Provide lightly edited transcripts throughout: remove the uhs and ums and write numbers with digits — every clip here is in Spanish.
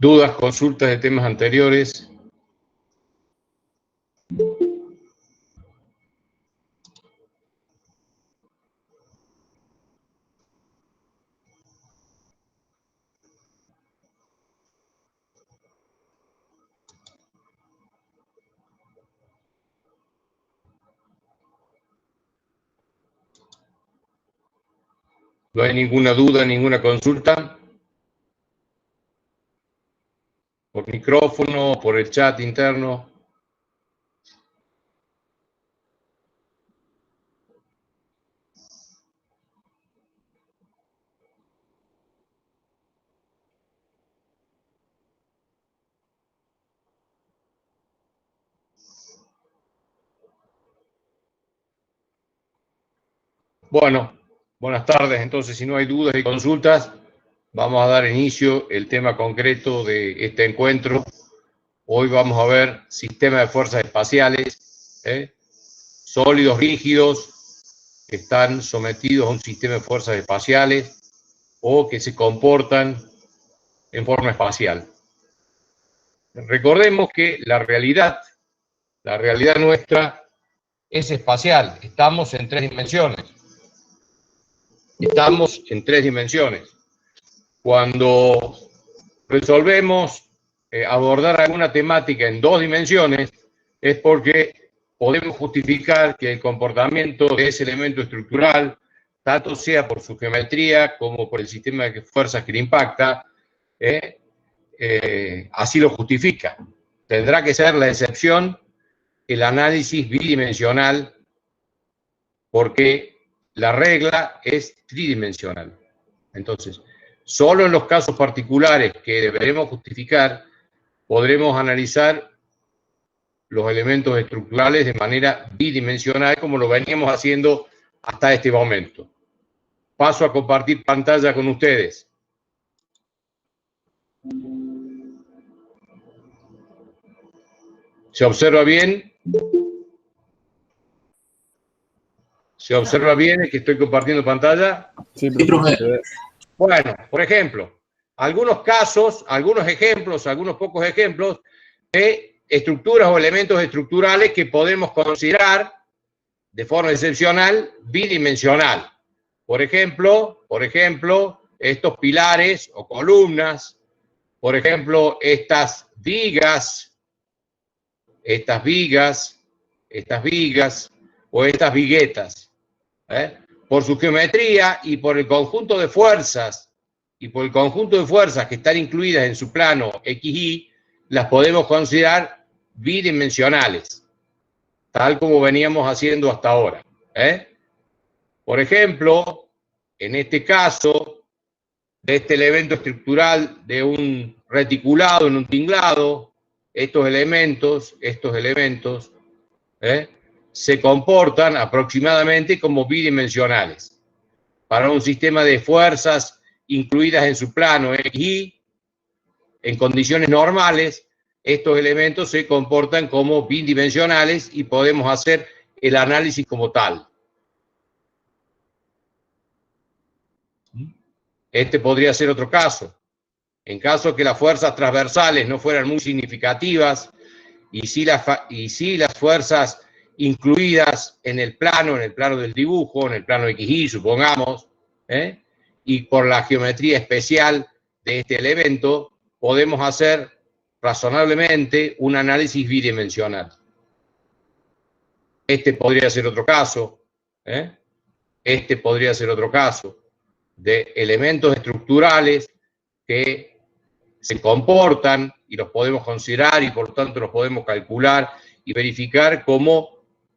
Dudas, consultas de temas anteriores. ¿No hay ninguna duda, ninguna consulta? ¿Por micrófono, por el chat interno? Bueno, buenas tardes. Entonces, si no hay dudas y consultas, vamos a dar inicio al tema concreto de este encuentro. Hoy vamos a ver sistemas de fuerzas espaciales, sólidos, rígidos, que están sometidos a un sistema de fuerzas espaciales o que se comportan en forma espacial. Recordemos que la realidad nuestra es espacial. Estamos en tres dimensiones. Cuando resolvemos abordar alguna temática en dos dimensiones, es porque podemos justificar que el comportamiento de ese elemento estructural, tanto sea por su geometría como por el sistema de fuerzas que le impacta, así lo justifica. Tendrá que ser la excepción el análisis bidimensional, porque la regla es tridimensional. Entonces, solo en los casos particulares que deberemos justificar, podremos analizar los elementos estructurales de manera bidimensional, como lo veníamos haciendo hasta este momento. Paso a compartir pantalla con ustedes. ¿Se observa bien? ¿Se observa bien el que estoy compartiendo pantalla? Sí, profe. Bueno, por ejemplo, algunos casos, algunos ejemplos, algunos pocos ejemplos de estructuras o elementos estructurales que podemos considerar de forma excepcional bidimensional. Por ejemplo, estos pilares o columnas, por ejemplo, estas vigas o estas viguetas. Por su geometría y por el conjunto de fuerzas que están incluidas en su plano XY, las podemos considerar bidimensionales, tal como veníamos haciendo hasta ahora. Por ejemplo, en este caso, de este elemento estructural de un reticulado en un tinglado, estos elementos, se comportan aproximadamente como bidimensionales. Para un sistema de fuerzas incluidas en su plano XY, en condiciones normales, estos elementos se comportan como bidimensionales y podemos hacer el análisis como tal. Este podría ser otro caso. En caso que las fuerzas transversales no fueran muy significativas y si las fuerzas incluidas en el plano del dibujo, en el plano XY, supongamos, y por la geometría especial de este elemento, podemos hacer razonablemente un análisis bidimensional. Este podría ser otro caso, de elementos estructurales que se comportan y los podemos considerar y por lo tanto los podemos calcular y verificar como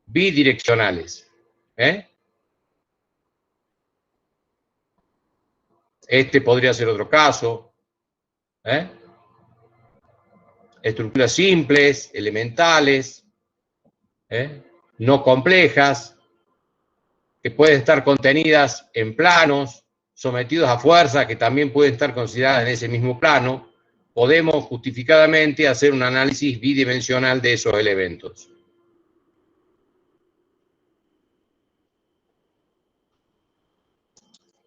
bidireccionales. Este podría ser otro caso. Estructuras simples, elementales, no complejas, que pueden estar contenidas en planos, sometidos a fuerza, que también pueden estar consideradas en ese mismo plano. Podemos justificadamente hacer un análisis bidimensional de esos elementos.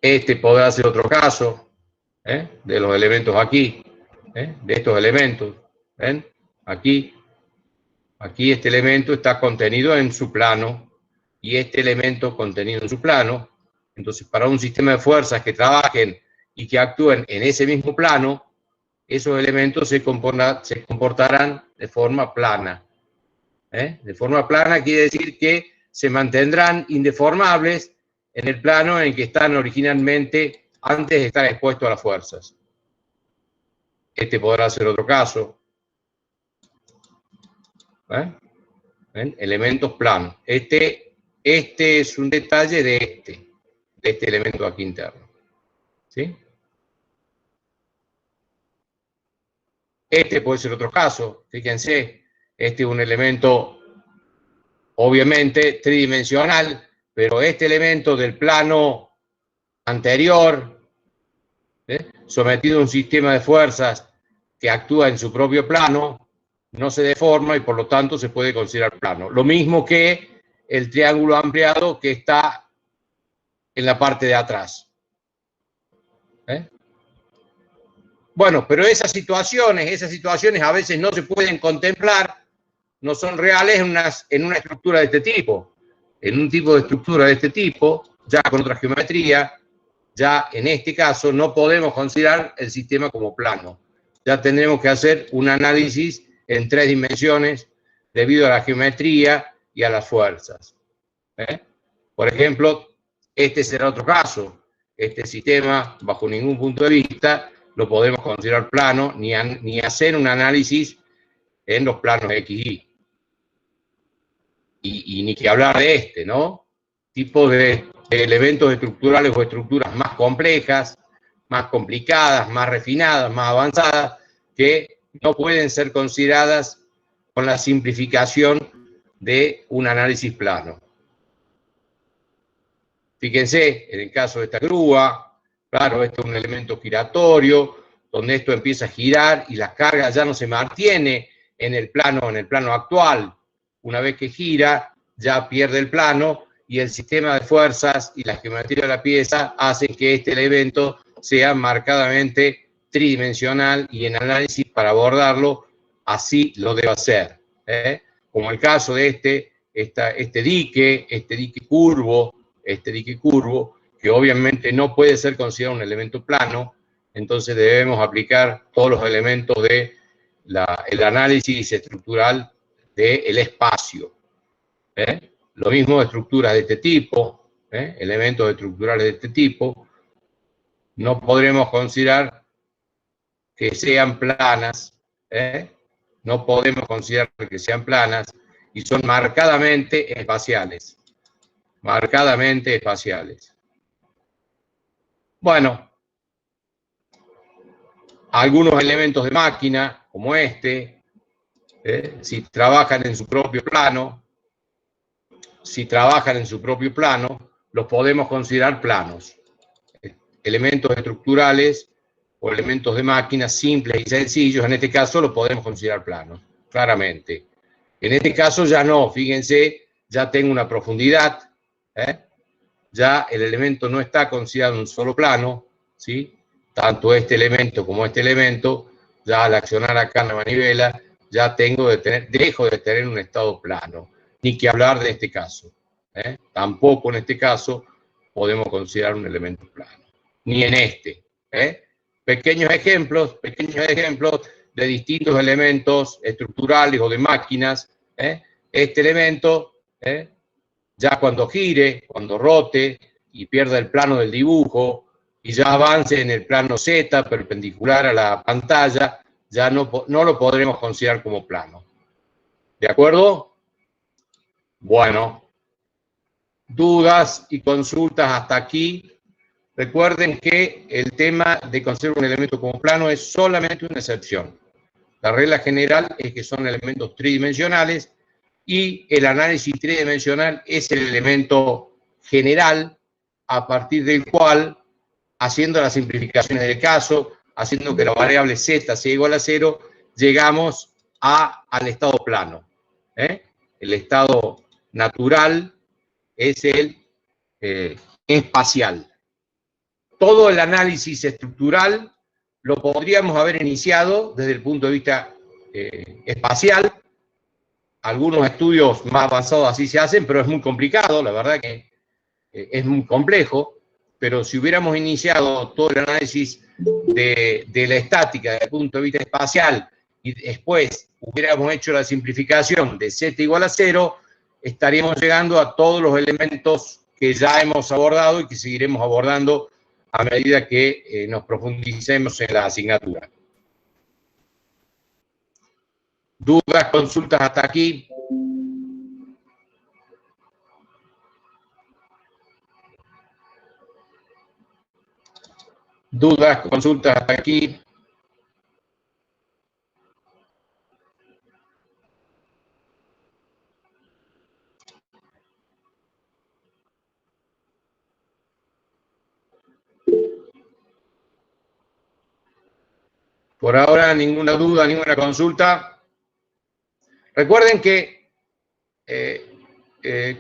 Este podrá ser otro caso, de los elementos aquí. de estos elementos. ¿Ven? Aquí este elemento está contenido en su plano y este elemento contenido en su plano. Entonces, para un sistema de fuerzas que trabajen y que actúen en ese mismo plano, esos elementos se comportarán de forma plana. De forma plana quiere decir que se mantendrán indeformables en el plano en que están originalmente antes de estar expuestos a las fuerzas. Este podrá ser otro caso. ¿Ven? Elementos planos. Este es un detalle de este elemento aquí interno. ¿Sí? Este puede ser otro caso. Fíjense, este es un elemento obviamente tridimensional, pero este elemento del plano anterior, sometido a un sistema de fuerzas que actúa en su propio plano, no se deforma y por lo tanto se puede considerar plano. Lo mismo que el triángulo ampliado que está en la parte de atrás. Bueno, pero esas situaciones a veces no se pueden contemplar, no son reales en una estructura de este tipo. En un tipo de estructura de este tipo, ya con otra geometría, ya en este caso no podemos considerar el sistema como plano. Ya tendremos que hacer un análisis en 3 dimensiones debido a la geometría y a las fuerzas. Por ejemplo, este será otro caso. Este sistema, bajo ningún punto de vista, lo podemos considerar plano, ni hacer un análisis en los planos XY. Y ni que hablar de este, ¿no? Tipo de elementos estructurales o estructuras más complejas, más complicadas, más refinadas, más avanzadas, que no pueden ser consideradas con la simplificación de un análisis plano. Fíjense, en el caso de esta grúa, claro, esto es un elemento giratorio, donde esto empieza a girar y la carga ya no se mantiene en el plano actual. Una vez que gira, ya pierde el plano y el sistema de fuerzas y la geometría de la pieza hacen que este elemento sea marcadamente tridimensional y en análisis para abordarlo así lo debe hacer. Como el caso de este dique curvo, que obviamente no puede ser considerado un elemento plano, entonces debemos aplicar todos los elementos del análisis estructural del espacio. Lo mismo de estructuras de este tipo, elementos estructurales de este tipo, no podremos considerar que sean planas, no podemos considerar que sean planas y son marcadamente espaciales. Marcadamente espaciales. Bueno, algunos elementos de máquina, como si trabajan en su propio plano, los podemos considerar planos. Elementos estructurales o elementos de máquina simples y sencillos, en este caso los podemos considerar planos, claramente. En este caso ya no, fíjense, ya tengo una profundidad, ya el elemento no está considerado en un solo plano, ¿sí? Tanto este elemento como este elemento, ya al accionar acá en la manivela, ya dejo de tener un estado plano, ni que hablar de este caso. Tampoco en este caso podemos considerar un elemento plano, ni en este. Pequeños ejemplos de distintos elementos estructurales o de máquinas. Este elemento, ya cuando gire, cuando rote y pierda el plano del dibujo y ya avance en el plano Z perpendicular a la pantalla, ya no lo podremos considerar como plano. ¿De acuerdo? Bueno, dudas y consultas hasta aquí. Recuerden que el tema de considerar un elemento como plano es solamente una excepción. La regla general es que son elementos tridimensionales y el análisis tridimensional es el elemento general a partir del cual, haciendo las simplificaciones del caso, haciendo que la variable z sea igual a 0, llegamos al estado plano. El estado natural es el espacial. Todo el análisis estructural lo podríamos haber iniciado desde el punto de vista espacial. Algunos estudios más avanzados así se hacen, pero es muy complicado, la verdad que es muy complejo. Pero si hubiéramos iniciado todo el análisis de la estática desde el punto de vista espacial y después hubiéramos hecho la simplificación de z igual a 0, estaríamos llegando a todos los elementos que ya hemos abordado y que seguiremos abordando a medida que nos profundicemos en la asignatura. ¿Dudas, consultas hasta aquí? ¿Dudas, consultas hasta aquí? Por ahora ninguna duda, ninguna consulta. Recuerden que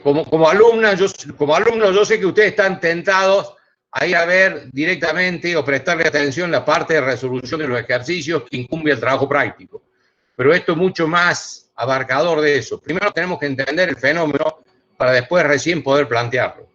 como alumno yo sé que ustedes están tentados a ir a ver directamente o prestarle atención la parte de resolución de los ejercicios que incumbe el trabajo práctico. Pero esto es mucho más abarcador de eso. Primero tenemos que entender el fenómeno para después recién poder plantearlo.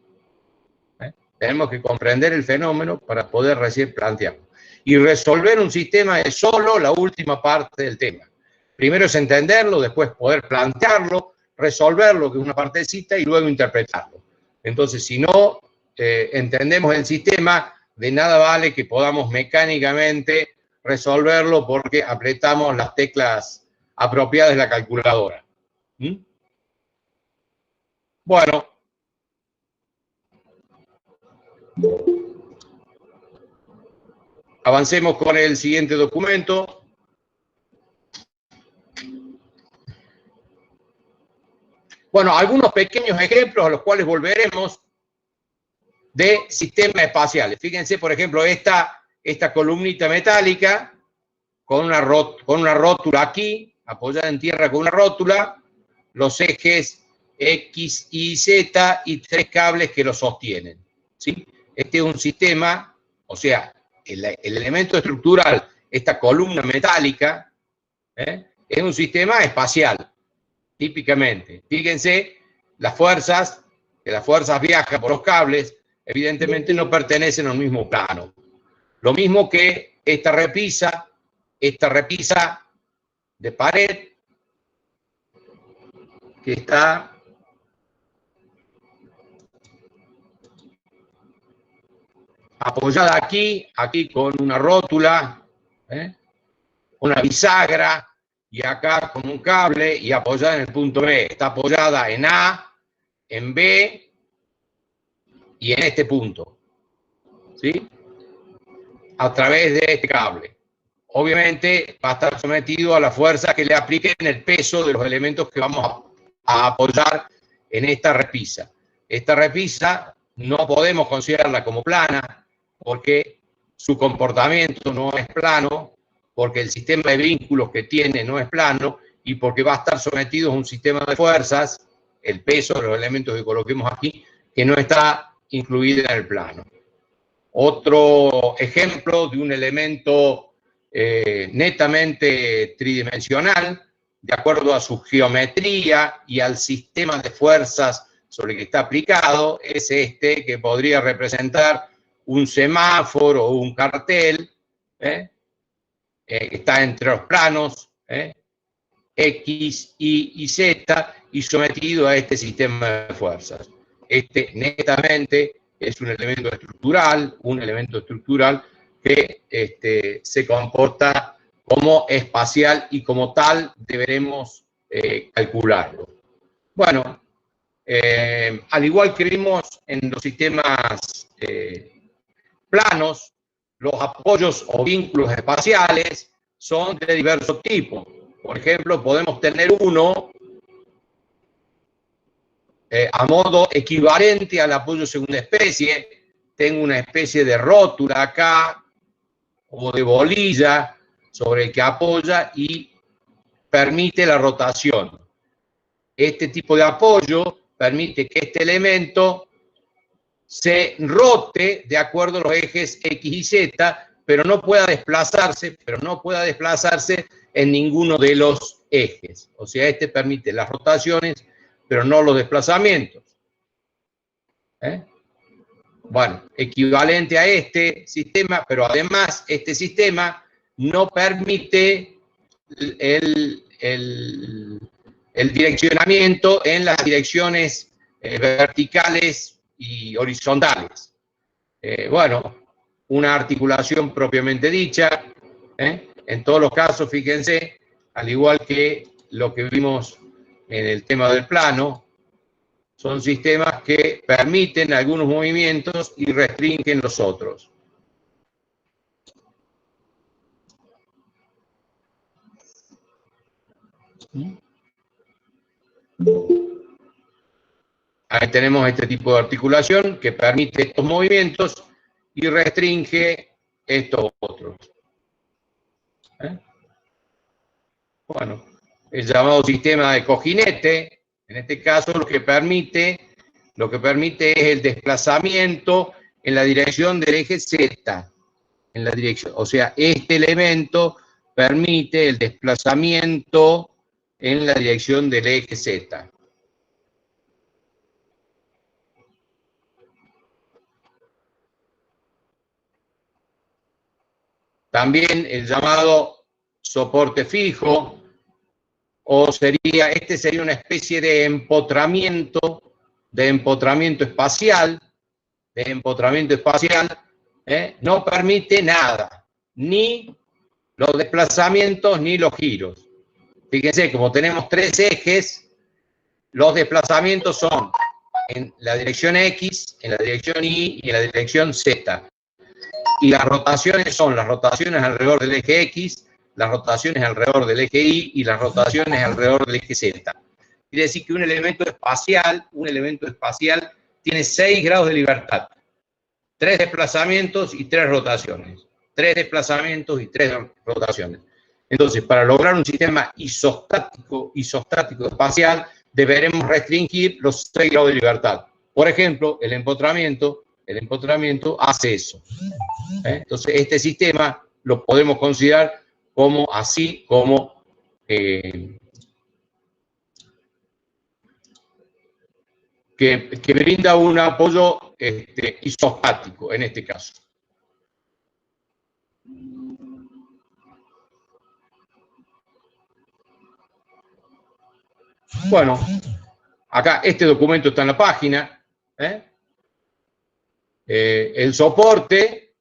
Tenemos que comprender el fenómeno para poder recién plantearlo. Y resolver un sistema es solo la última parte del tema. Primero es entenderlo, después poder plantearlo, resolverlo, que es una partecita, y luego interpretarlo. Entonces, si no entendemos el sistema, de nada vale que podamos mecánicamente resolverlo porque apretamos las teclas apropiadas de la calculadora. Bueno. Avancemos con el siguiente documento. Bueno, algunos pequeños ejemplos a los cuales volveremos de sistemas espaciales. Fíjense, por ejemplo, esta columnita metálica con una rótula aquí, apoyada en tierra con una rótula, los ejes X, Y, Z y 3 cables que lo sostienen. ¿Sí? Este es un sistema, o sea, el elemento estructural, esta columna metálica, es un sistema espacial, típicamente. Fíjense, las fuerzas viajan por los cables, evidentemente no pertenecen al mismo plano. Lo mismo que esta repisa de pared, que está apoyada aquí con una rótula, una bisagra, y acá con un cable, y apoyada en el punto B. Está apoyada en A, en B, y en este punto, ¿sí? A través de este cable. Obviamente va a estar sometido a la fuerza que le apliquen el peso de los elementos que vamos a apoyar en esta repisa. Esta repisa no podemos considerarla como plana, porque su comportamiento no es plano, porque el sistema de vínculos que tiene no es plano, y porque va a estar sometido a un sistema de fuerzas, el peso de los elementos que coloquemos aquí, que no está incluido en el plano. Otro ejemplo de un elemento netamente tridimensional, de acuerdo a su geometría y al sistema de fuerzas sobre el que está aplicado, es este, que podría representar un semáforo o un cartel, que está entre los planos, X, Y y Z, y sometido a este sistema de fuerzas. Este netamente es un elemento estructural que se comporta como espacial y como tal deberemos calcularlo. Bueno, al igual que vimos en los sistemas planos, los apoyos o vínculos espaciales son de diversos tipos. Por ejemplo, podemos tener uno a modo equivalente al apoyo segunda especie. Tengo una especie de rótula acá, o de bolilla, sobre el que apoya y permite la rotación. Este tipo de apoyo permite que este elemento se rote de acuerdo a los ejes X y Z, pero no pueda desplazarse en ninguno de los ejes. O sea, este permite las rotaciones, pero no los desplazamientos. Bueno, equivalente a este sistema, pero además este sistema no permite el direccionamiento en las direcciones verticales y horizontales. Bueno, una articulación propiamente dicha, en todos los casos, fíjense, al igual que lo que vimos en el tema del plano, son sistemas que permiten algunos movimientos y restringen los otros. Ahí tenemos este tipo de articulación que permite estos movimientos y restringe estos otros. Bueno, el llamado sistema de cojinete, en este caso lo que permite es el desplazamiento en la dirección del eje Z. En la dirección, o sea, este elemento permite el desplazamiento en la dirección del eje Z. También el llamado soporte fijo, o este sería una especie de empotramiento espacial, no permite nada, ni los desplazamientos ni los giros. Fíjense, como tenemos tres ejes, los desplazamientos son en la dirección X, en la dirección Y y en la dirección Z. Y las rotaciones son las rotaciones alrededor del eje X, las rotaciones alrededor del eje Y y las rotaciones alrededor del eje Z. Quiere decir que un elemento espacial tiene 6 grados de libertad. 3 desplazamientos y 3 rotaciones. 3 desplazamientos y 3 rotaciones. Entonces, para lograr un sistema isostático espacial, deberemos restringir los 6 grados de libertad. Por ejemplo, el empotramiento hace eso. Entonces, este sistema lo podemos considerar como que brinda un apoyo isostático en este caso. Bueno, acá este documento está en la página. El soporte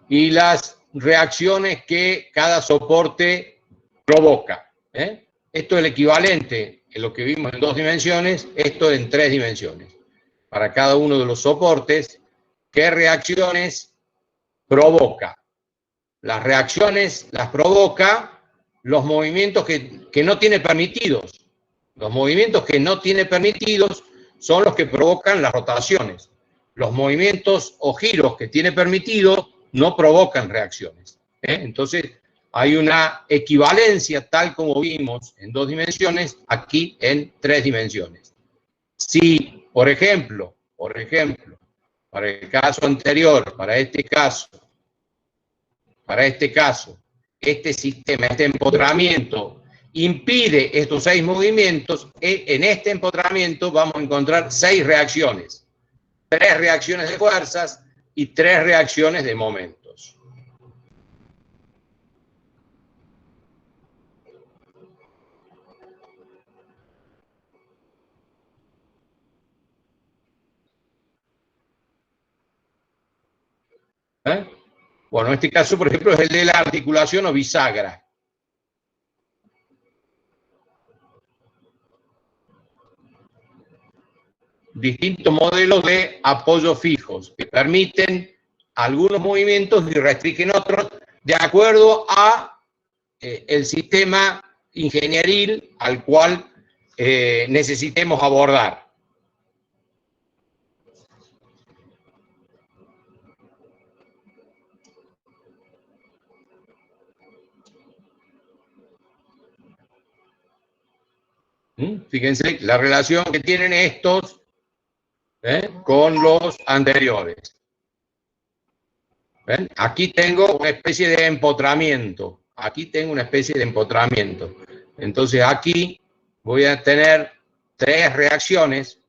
y las reacciones que cada soporte provoca. Esto es el equivalente en lo que vimos en 2 dimensiones, esto en 3 dimensiones. Para cada uno de los soportes, ¿qué reacciones provoca? Las reacciones las provoca los movimientos que no tiene permitidos. Los movimientos que no tiene permitidos son los que provocan las rotaciones. Los movimientos o giros que tiene permitido no provocan reacciones. Entonces, hay una equivalencia tal como vimos en 2 dimensiones, aquí en 3 dimensiones. Si, por ejemplo, para el caso anterior, para este caso, este sistema, este empotramiento impide estos 6 movimientos, en este empotramiento vamos a encontrar 6 reacciones. 3 reacciones de fuerzas y 3 reacciones de momentos. Bueno, este caso, por ejemplo, es el de la articulación o bisagra. Distintos modelos de apoyo fijos que permiten algunos movimientos y restringen otros de acuerdo a el sistema ingenieril al cual necesitemos abordar. Fíjense la relación que tienen estos con los anteriores. ¿Ven? Aquí tengo una especie de empotramiento. Aquí tengo una especie de empotramiento. Entonces aquí voy a tener tres reacciones.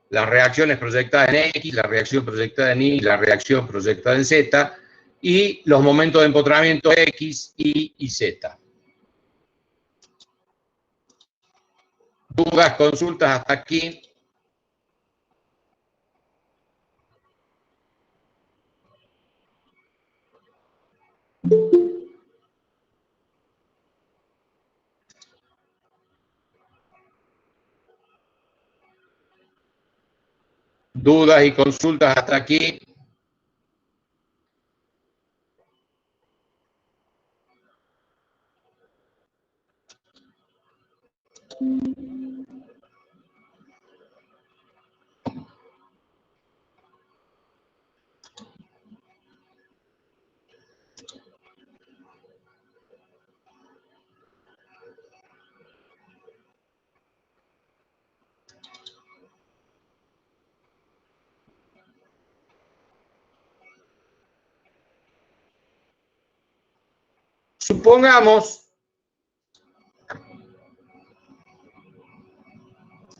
Las reacciones proyectadas en X, la reacción proyectada en Y, la reacción proyectada en Z, y los momentos de empotramiento X, Y y Z. ¿Dudas, consultas hasta aquí? ¿Dudas y consultas hasta aquí?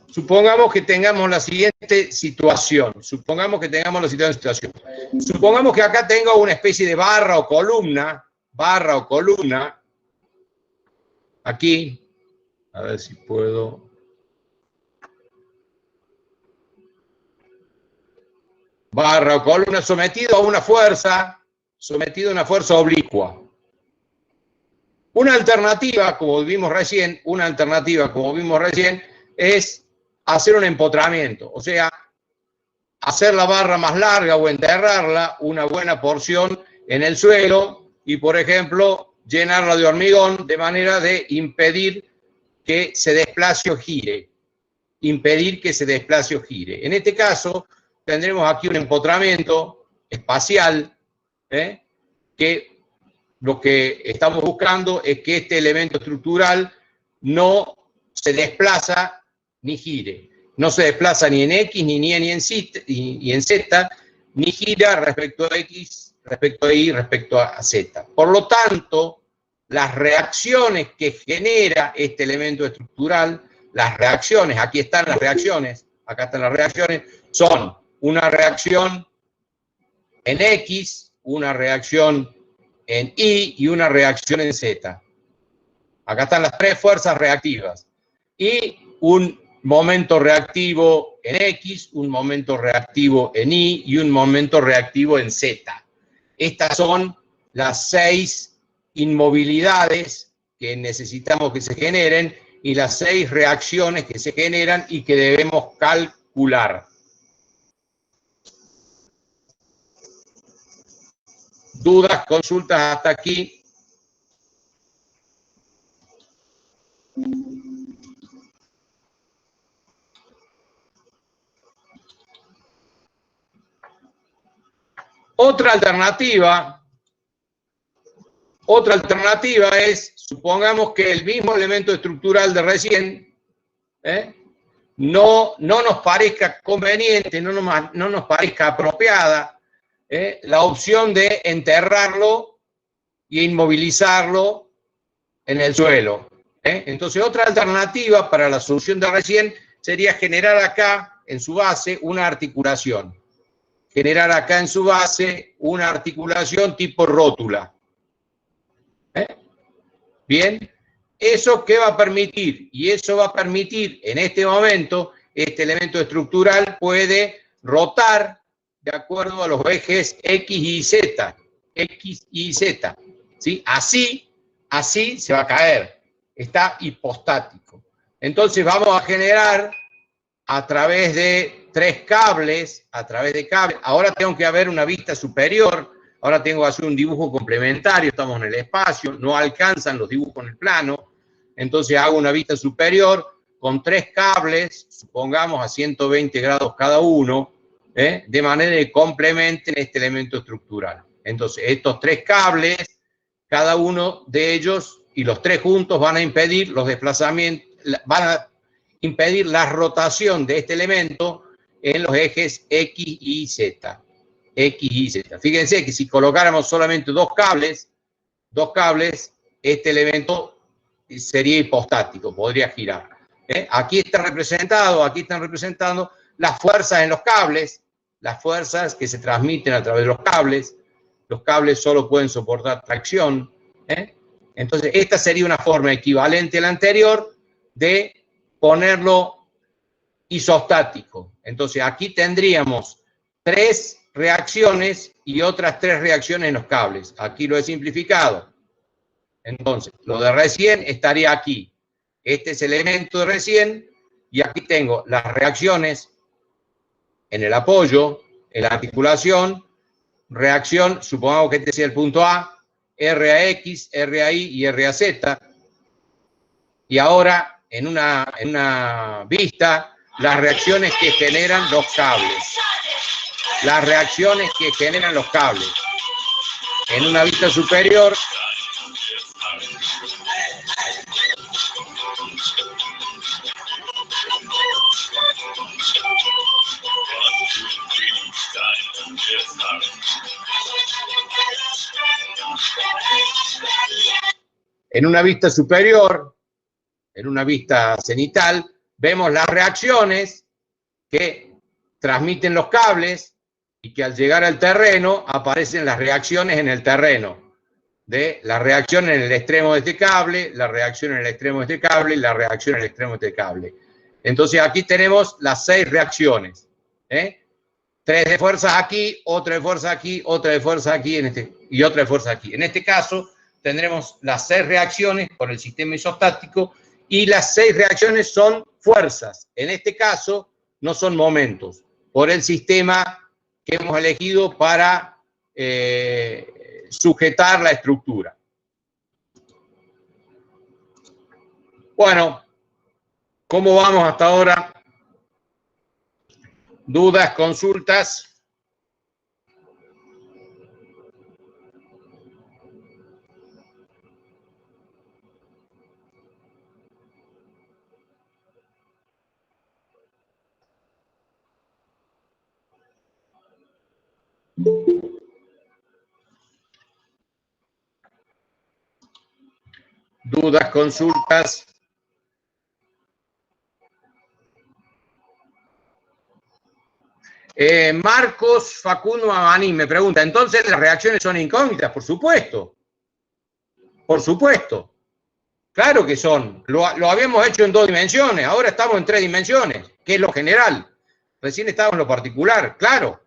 Supongamos que tengamos la siguiente situación. Supongamos que tengamos la siguiente situación. Supongamos que acá tengo una especie de barra o columna, aquí. A ver si puedo. Barra o columna sometido a una fuerza oblicua. Una alternativa, como vimos recién, es hacer un empotramiento, o sea, hacer la barra más larga o enterrarla una buena porción en el suelo y, por ejemplo, llenarla de hormigón de manera de impedir que se desplace o gire. En este caso, tendremos aquí un empotramiento espacial, que lo que estamos buscando es que este elemento estructural no se desplaza ni gire. No se desplaza ni en X, ni en Z, ni gira respecto a X, respecto a Y, respecto a Z. Por lo tanto, las reacciones que genera este elemento estructural, aquí están las reacciones, son una reacción en X, una reacción en Y y una reacción en Z. Acá están las tres fuerzas reactivas. Y un momento reactivo en X, un momento reactivo en Y y un momento reactivo en Z. Estas son las 6 inmovilidades que necesitamos que se generen y las 6 reacciones que se generan y que debemos calcular. ¿Dudas, consultas hasta aquí? Otra alternativa es, supongamos que el mismo elemento estructural de recién no nos parezca conveniente, no nos parezca apropiada la opción de enterrarlo e inmovilizarlo en el suelo. Entonces, otra alternativa para la solución de recién sería generar acá, en su base, una articulación. Tipo rótula. Bien, ¿eso qué va a permitir? Y eso va a permitir, en este momento, este elemento estructural puede rotar de acuerdo a los ejes X y Z. ¿Sí? Así se va a caer. Está hipostático. Entonces vamos a generar a través de 3 cables, ahora tengo que haber una vista superior, ahora tengo que hacer un dibujo complementario, estamos en el espacio, no alcanzan los dibujos en el plano, entonces hago una vista superior con 3 cables, supongamos a 120 grados cada uno, de manera que complementen este elemento estructural. Entonces, estos 3 cables, cada uno de ellos y los 3 juntos van a impedir los desplazamientos, van a impedir la rotación de este elemento en los ejes X y Z. X, Y, Z. Fíjense que si colocáramos solamente dos cables, este elemento sería hipostático, podría girar. Aquí están representando las fuerzas en los cables, las fuerzas que se transmiten a través de los cables. Los cables solo pueden soportar tracción. Entonces, esta sería una forma equivalente a la anterior de ponerlo isostático. Entonces, aquí tendríamos 3 reacciones y otras 3 reacciones en los cables. Aquí lo he simplificado. Entonces, lo de recién estaría aquí. Este es el elemento de recién, y aquí tengo las reacciones en el apoyo, en la articulación, reacción, supongamos que este sea el punto A, R a X, R a Y y R a Z. Y ahora, en una vista, las reacciones que generan los cables. Las reacciones que generan los cables. En una vista superior, en una vista cenital, vemos las reacciones que transmiten los cables y que al llegar al terreno aparecen las reacciones en el terreno. De la reacción en el extremo de este cable, la reacción en el extremo de este cable y la reacción en el extremo de este cable. Entonces aquí tenemos las 6 reacciones. 3 de fuerza aquí, otra de fuerza aquí, otra de fuerza aquí y otra de fuerza aquí. En este caso tendremos las 6 reacciones por el sistema isostático y las 6 reacciones son fuerzas. En este caso no son momentos, por el sistema que hemos elegido para sujetar la estructura. Bueno, ¿cómo vamos hasta ahora? ¿Dudas, consultas? ¿Dudas, consultas? Marcos Facundo Amaní me pregunta, ¿entonces las reacciones son incógnitas? Por supuesto. Por supuesto. Claro que son. Lo habíamos hecho en 2 dimensiones, ahora estamos en 3 dimensiones, que es lo general. Recién estábamos en lo particular, claro.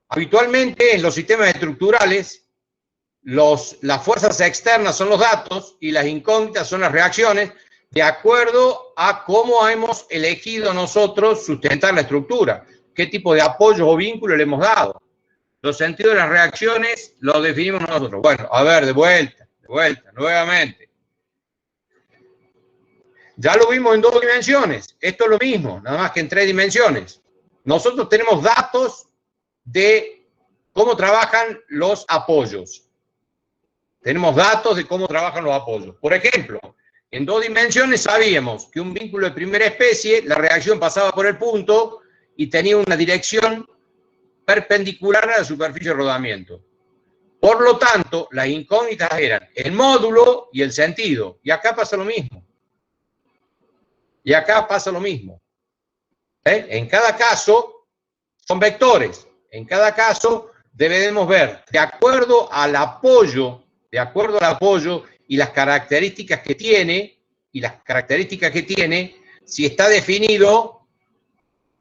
Habitualmente en los sistemas estructurales, las fuerzas externas son los datos y las incógnitas son las reacciones, de acuerdo a cómo hemos elegido nosotros sustentar la estructura, qué tipo de apoyo o vínculo le hemos dado. Los sentidos de las reacciones los definimos nosotros. Bueno, a ver, de vuelta, nuevamente. Ya lo vimos en 2 dimensiones. Esto es lo mismo, nada más que en 3 dimensiones. Nosotros tenemos datos de cómo trabajan los apoyos. Tenemos datos de cómo trabajan los apoyos. Por ejemplo, en 2 dimensiones sabíamos que un vínculo de primera especie, la reacción pasaba por el punto y tenía una dirección perpendicular a la superficie de rodamiento. Por lo tanto, las incógnitas eran el módulo y el sentido. Y acá pasa lo mismo. En cada caso son vectores. En cada caso debemos ver, de acuerdo al apoyo y las características que tiene, si está definido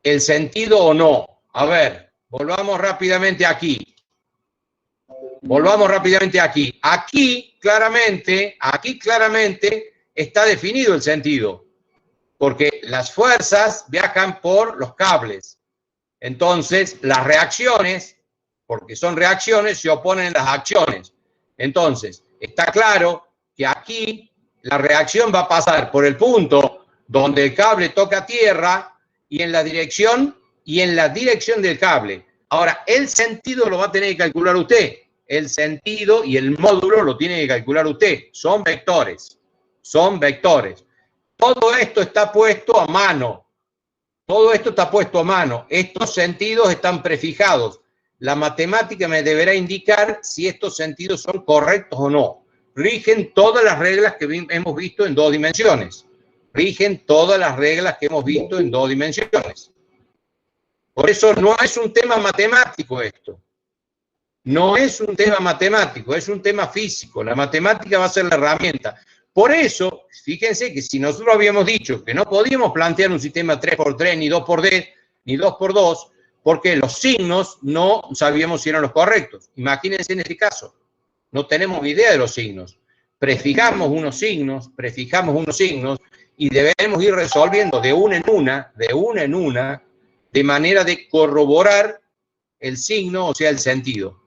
el sentido o no. A ver, volvamos rápidamente aquí. Aquí claramente está definido el sentido, porque las fuerzas viajan por los cables. Entonces, las reacciones, porque son reacciones, se oponen a las acciones. Entonces, está claro que aquí la reacción va a pasar por el punto donde el cable toca tierra y en la dirección del cable. Ahora, el sentido lo va a tener que calcular usted. El sentido y el módulo lo tiene que calcular usted. Son vectores. Todo esto está puesto a mano. Estos sentidos están prefijados. la matemática me deberá indicar si estos sentidos son correctos o no. Rigen todas las reglas que hemos visto en dos dimensiones. Rigen todas las reglas que hemos visto en dos dimensiones. Por eso no es un tema matemático esto. No es un tema matemático, es un tema físico. La matemática va a ser la herramienta. Por eso, fíjense que si nosotros habíamos dicho que no podíamos plantear un sistema 3×3, ni 2×D, ni 2×2, porque los signos no sabíamos si eran los correctos. Imagínense en este caso. No tenemos idea de los signos. Prefijamos unos signos, y debemos ir resolviendo de una en una, de manera de corroborar el signo, o sea, el sentido.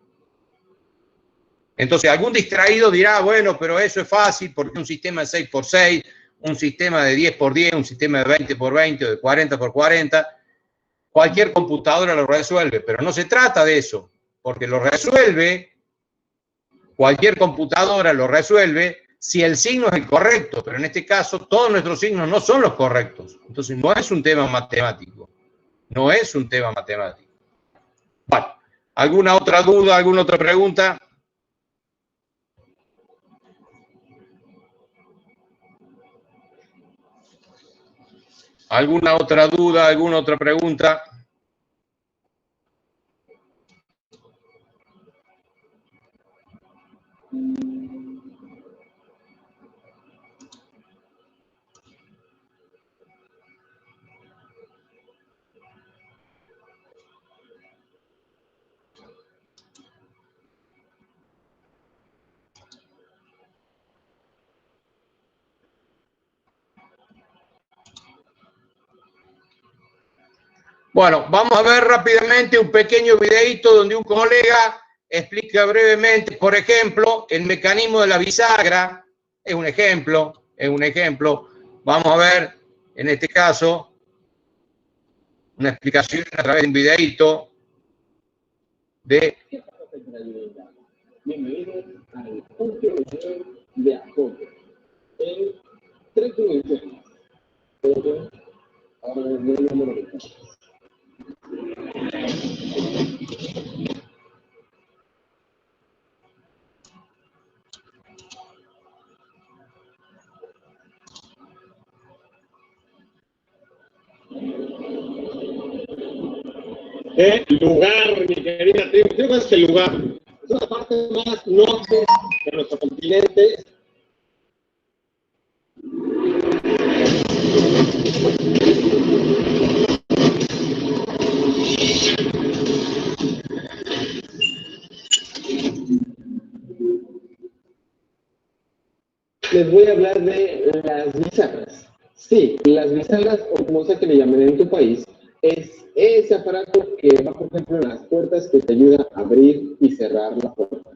Entonces, algún distraído dirá, bueno, pero eso es fácil porque un sistema de 6×6, un sistema de 10×10, un sistema de 20×20 o de 40×40, cualquier computadora lo resuelve, pero no se trata de eso, porque lo resuelve, cualquier computadora lo resuelve si el signo es el correcto, pero en este caso todos nuestros signos no son los correctos. Entonces, no es un tema matemático, no es un tema matemático. Bueno, ¿alguna otra duda, alguna otra pregunta? ¿Alguna otra duda, alguna otra pregunta? Bueno, vamos a ver rápidamente un pequeño videíto donde un colega explica brevemente, por ejemplo, el mecanismo de la bisagra. Es un ejemplo, Vamos a ver, en este caso, una explicación a través de un videíto de... Bienvenidos al punto de apoyo en 3 dimensiones. Ahora el número de casos. El lugar, mi querida tribu, creo que es el lugar. Es la parte más norte de nuestro continente. Les voy a hablar de las bisagras. Sí, las bisagras, o como sea que le llamen en tu país, es ese aparato que va, por ejemplo, en las puertas que te ayuda a abrir y cerrar la puerta.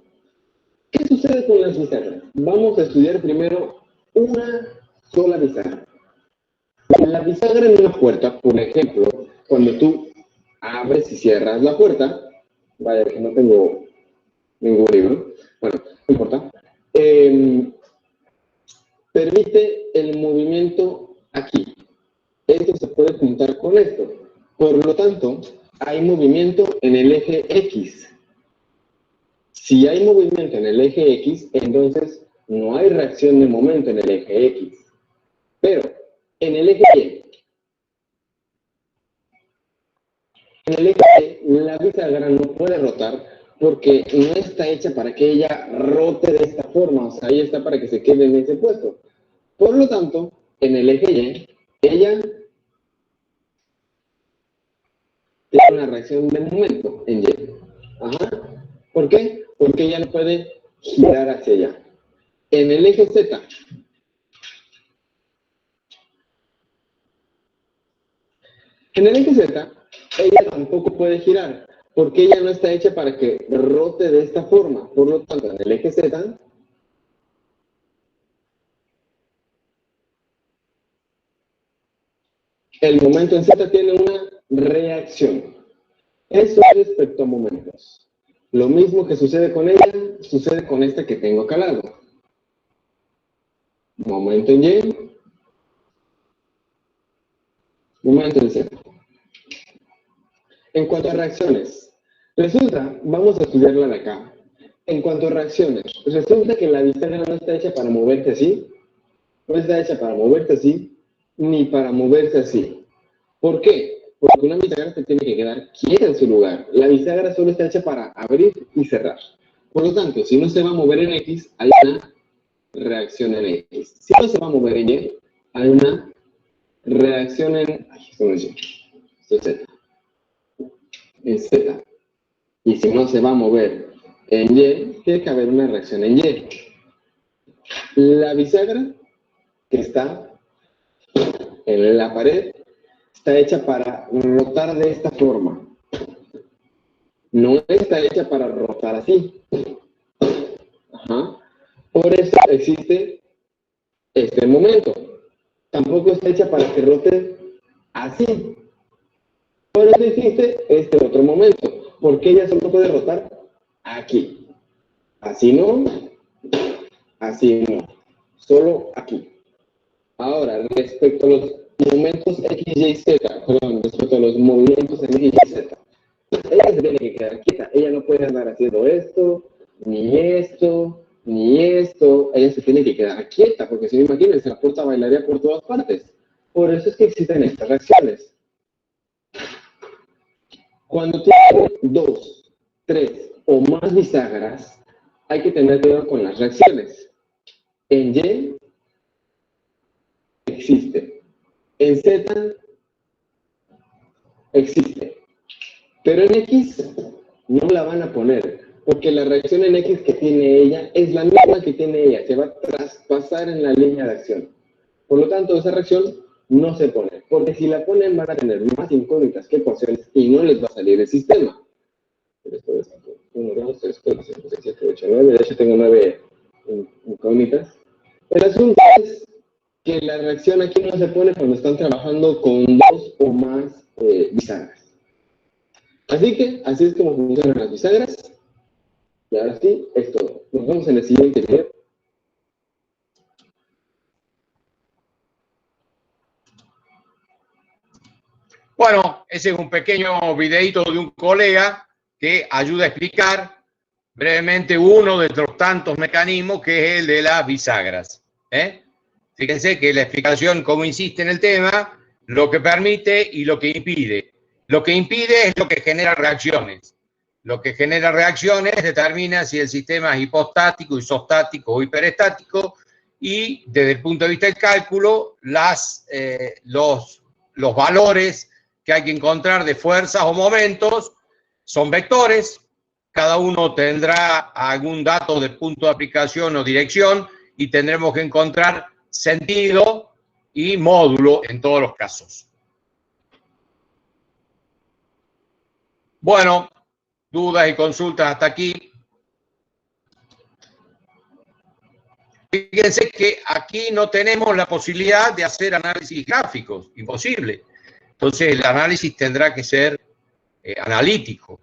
¿Qué sucede con las bisagras? Vamos a estudiar primero una sola bisagra. La bisagra en una puerta, por ejemplo, cuando tú abres y cierras la puerta, vaya que no tengo ningún libro, bueno, no importa, permite el movimiento aquí. Esto se puede juntar con esto. Por lo tanto, hay movimiento en el eje X. Si hay movimiento en el eje X, entonces no hay reacción de momento en el eje X. Pero en el eje Y, la bisagra no puede rotar porque no está hecha para que ella rote de esta forma. O sea, ella está para que se quede en ese puesto. Por lo tanto, en el eje Y, ella tiene una reacción de momento en Y. Ajá. ¿Por qué? Porque ella no puede girar hacia allá. En el eje Z, ella tampoco puede girar, porque ella no está hecha para que rote de esta forma. Por lo tanto, en el eje Z, el momento en Z tiene una reacción. Eso es respecto a momentos. Lo mismo que sucede con ella, sucede con este que tengo acá al lado. Momento en Y, momento en Z. En cuanto a reacciones, Resulta, vamos a estudiarla de acá. En cuanto a reacciones, resulta que la bisagra no está hecha para moverse así, no está hecha para moverse así, ni para moverse así. ¿Por qué? Porque una bisagra se tiene que quedar quieta en su lugar. La bisagra solo está hecha para abrir y cerrar. Por lo tanto, si no se va a mover en X, hay una reacción en X. Si no se va a mover en Y, hay una reacción en... Ay, esto no es Y, esto es Z. En Z. Y si no se va a mover en Y, tiene que haber una reacción en Y. La bisagra que está en la pared está hecha para rotar de esta forma. No está hecha para rotar así. Ajá. Por eso existe este momento. Tampoco está hecha para que rote así. Por eso existe este otro momento. Porque ella solo puede rotar aquí. Así no. Así no. Solo aquí. Ahora, respecto a los momentos X, Y, Z, perdón, respecto a los movimientos en X, Y, Z, ella se tiene que quedar quieta. Ella no puede andar haciendo esto, ni esto, ni esto. Ella se tiene que quedar quieta, porque si no, imagínense, la puerta bailaría por todas partes. Por eso es que existen estas reacciones. Cuando tienen 2, 3 o más bisagras, hay que tener cuidado con las reacciones. En Y existe. En Z existe. Pero en X no la van a poner, porque la reacción en X que tiene ella es la misma que tiene ella, se va a traspasar en la línea de acción. Por lo tanto, esa reacción no se pone, porque si la ponen van a tener más incógnitas que ecuaciones y no les va a salir el sistema. 1, 2, 3, 4, 5, 6, 7, 8, 9, de hecho tengo 9 incógnitas. El asunto es que la reacción aquí no se pone cuando están trabajando con 2 o más bisagras. Así que, así es como funcionan las bisagras. Y ahora sí, es todo. Nos vemos en el siguiente video. Bueno, ese es un pequeño videito de un colega que ayuda a explicar brevemente uno de los tantos mecanismos que es el de las bisagras. Fíjense que la explicación, como insiste en el tema, lo que permite y lo que impide. Lo que impide es lo que genera reacciones. Lo que genera reacciones determina si el sistema es hipostático, isostático o hiperestático, y desde el punto de vista del cálculo, los valores que hay que encontrar de fuerzas o momentos son vectores. Cada uno tendrá algún dato de punto de aplicación o dirección y tendremos que encontrar sentido y módulo en todos los casos. Bueno, dudas y consultas hasta aquí. Fíjense que aquí no tenemos la posibilidad de hacer análisis gráficos, imposible. Entonces el análisis tendrá que ser analítico,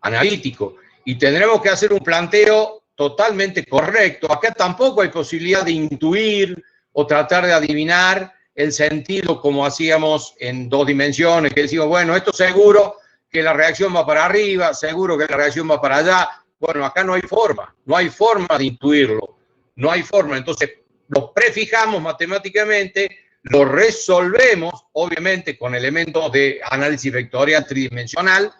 analítico. Y tendremos que hacer un planteo totalmente correcto. Acá tampoco hay posibilidad de intuir o tratar de adivinar el sentido como hacíamos en 2 dimensiones, que decimos, bueno, esto seguro que la reacción va para arriba, seguro que la reacción va para allá. Bueno, acá no hay forma de intuirlo, no hay forma. Entonces, los prefijamos matemáticamente, lo resolvemos, obviamente, con elementos de análisis vectorial tridimensional,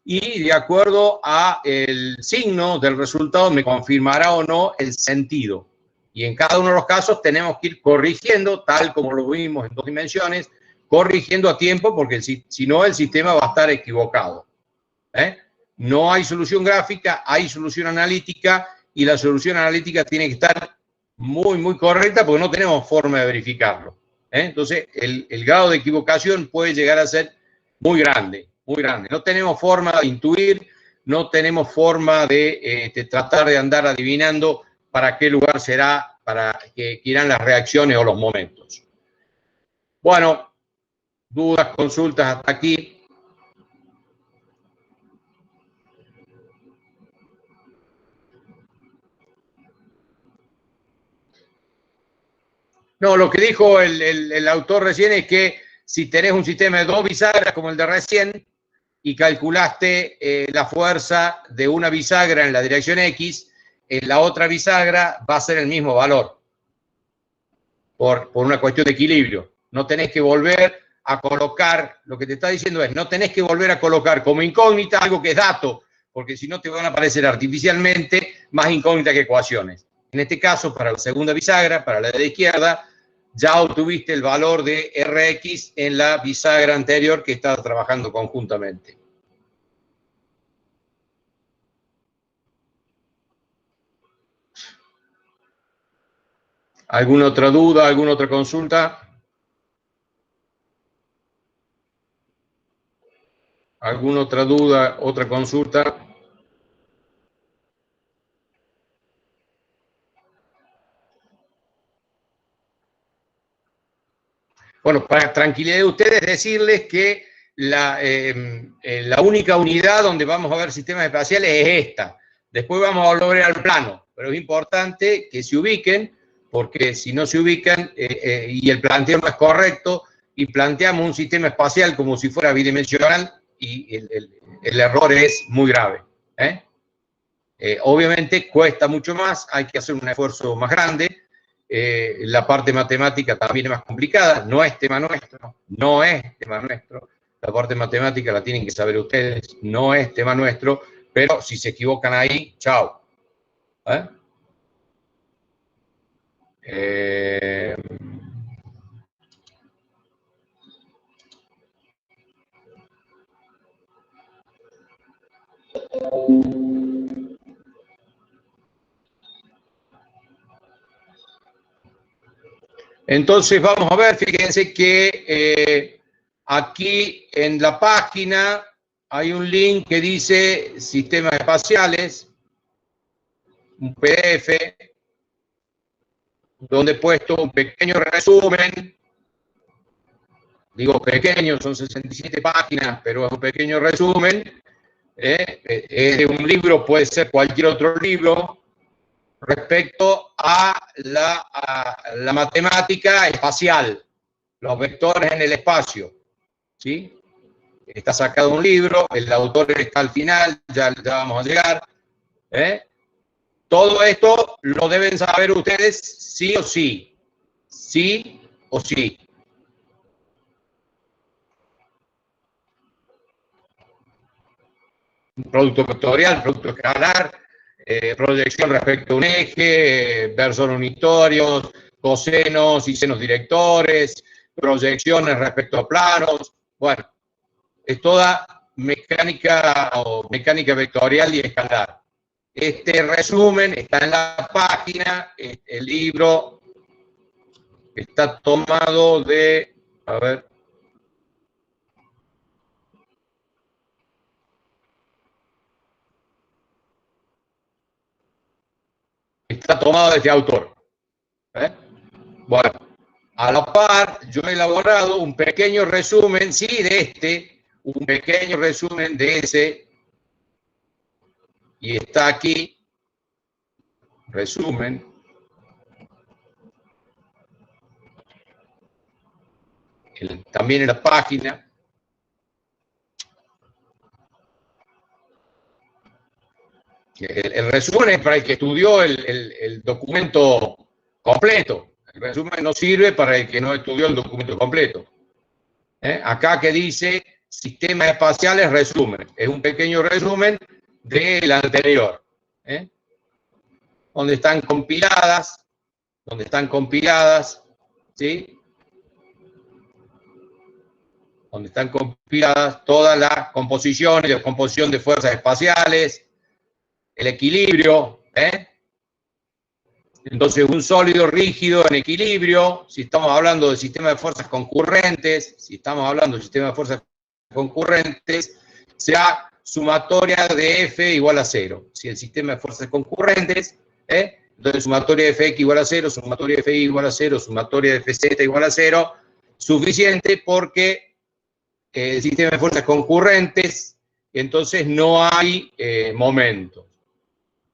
y de acuerdo a el signo del resultado me confirmará o no el sentido. Y en cada uno de los casos tenemos que ir corrigiendo, tal como lo vimos en 2 dimensiones, corrigiendo a tiempo, porque si no el sistema va a estar equivocado. No hay solución gráfica, hay solución analítica, y la solución analítica tiene que estar muy, muy correcta porque no tenemos forma de verificarlo. Entonces, el grado de equivocación puede llegar a ser muy grande, muy grande. No tenemos forma de intuir, no tenemos forma de tratar de andar adivinando para qué lugar será, para que irán las reacciones o los momentos. Bueno, dudas, consultas hasta aquí. No, lo que dijo el autor recién es que si tenés un sistema de 2 bisagras como el de recién, y calculaste la fuerza de una bisagra en la dirección X, en la otra bisagra va a ser el mismo valor, por una cuestión de equilibrio. No tenés que volver a colocar, lo que te está diciendo es, no tenés que volver a colocar como incógnita algo que es dato, porque si no te van a aparecer artificialmente más incógnitas que ecuaciones. En este caso, para la segunda bisagra, para la de la izquierda, ya obtuviste el valor de Rx en la bisagra anterior que estaba trabajando conjuntamente. ¿Alguna otra duda, alguna otra consulta? ¿Alguna otra duda, otra consulta? Bueno, para tranquilidad de ustedes, decirles que la única unidad donde vamos a ver sistemas espaciales es esta. Después vamos a volver al plano, pero es importante que se ubiquen, porque si no se ubican y el planteo no es correcto, y planteamos un sistema espacial como si fuera bidimensional, y el error es muy grave. Obviamente cuesta mucho más, hay que hacer un esfuerzo más grande. La parte matemática también es más complicada, no es tema nuestro, no es tema nuestro. La parte matemática la tienen que saber ustedes, no es tema nuestro, pero si se equivocan ahí, chao. Entonces vamos a ver, fíjense que aquí en la página hay un link que dice sistemas espaciales, un PDF, donde he puesto un pequeño resumen. Digo pequeño, son 67 páginas, pero es un pequeño resumen. Es de un libro, puede ser cualquier otro libro, respecto a la matemática espacial, los vectores en el espacio. ¿Sí? Está sacado un libro, el autor está al final, ya vamos a llegar. Todo esto lo deben saber ustedes sí o sí. Sí o sí. Un producto vectorial, producto escalar, proyección respecto a un eje, versores unitorios, cosenos y senos directores, proyecciones respecto a planos. Bueno, es toda mecánica o mecánica vectorial y escalar. Este resumen está en la página, el libro está tomado de, a ver, está tomado de este autor. Bueno, a la par, yo he elaborado un pequeño resumen, sí, de este, un pequeño resumen de ese, y está aquí, resumen. También en la página. El resumen es para el que estudió el documento completo. El resumen no sirve para el que no estudió el documento completo. Acá que dice sistemas espaciales resumen. Es un pequeño resumen del anterior. Donde están compiladas, ¿sí? Donde están compiladas todas las composiciones, la composición de fuerzas espaciales, el equilibrio, Entonces, un sólido rígido en equilibrio, si estamos hablando de sistema de fuerzas concurrentes, sea sumatoria de F igual a 0. Si el sistema de fuerzas concurrentes, entonces sumatoria de Fx igual a 0, sumatoria de Fy igual a 0, sumatoria de Fz igual a 0, suficiente porque el sistema de fuerzas concurrentes, entonces no hay momentos.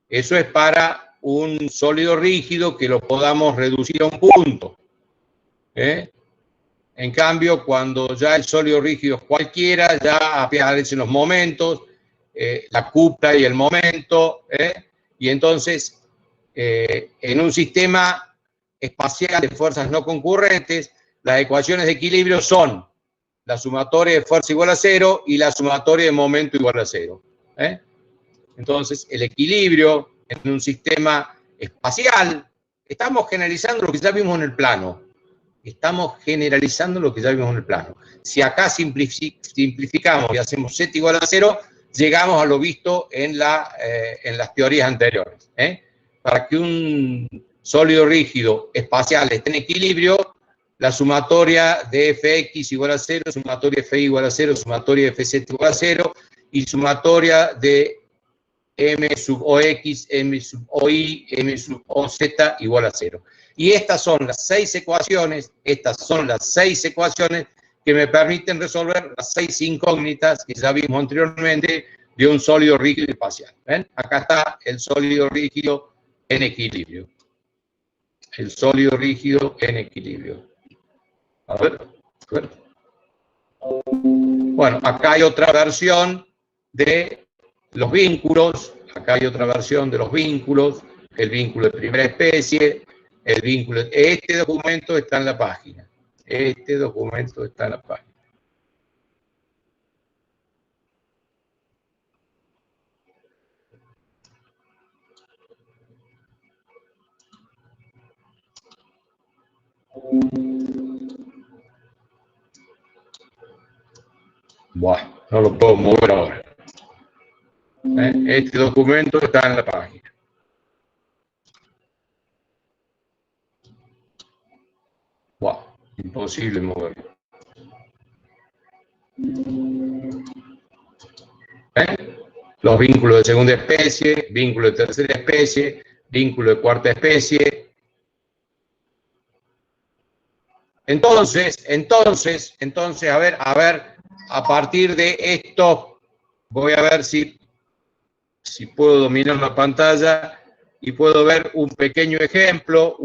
Eso es para un sólido rígido que lo podamos reducir a un punto. En cambio, cuando ya el sólido rígido es cualquiera, ya aparecen los momentos, la cupla y el momento, y entonces, en un sistema espacial de fuerzas no concurrentes, las ecuaciones de equilibrio son la sumatoria de fuerza igual a 0 y la sumatoria de momento igual a 0. Entonces, el equilibrio en un sistema espacial, estamos generalizando lo que ya vimos en el plano. Estamos generalizando lo que ya vimos en el plano. Si acá simplificamos y hacemos z igual a 0, llegamos a lo visto en las teorías anteriores. Para que un sólido rígido espacial esté en equilibrio, la sumatoria de fx igual a 0, sumatoria de fy igual a 0, sumatoria de fz igual a 0, y sumatoria de m sub ox, m sub oy, m sub oz igual a 0. Y estas son las 6 ecuaciones que me permiten resolver las 6 incógnitas que ya vimos anteriormente de un sólido rígido espacial. ¿Ven? Acá está el sólido rígido en equilibrio. El sólido rígido en equilibrio. A ver. Bueno, acá hay otra versión de los vínculos. Acá hay otra versión de los vínculos. El vínculo de primera especie. El vínculo. Este documento está en la página. Este documento está en la página. Bueno, no lo puedo mover ahora. Este documento está en la página. Wow, imposible moverlo. Los vínculos de segunda especie, vínculos de tercera especie, vínculo de cuarta especie. Entonces, a ver, a partir de esto, voy a ver si puedo dominar la pantalla y puedo ver un pequeño ejemplo,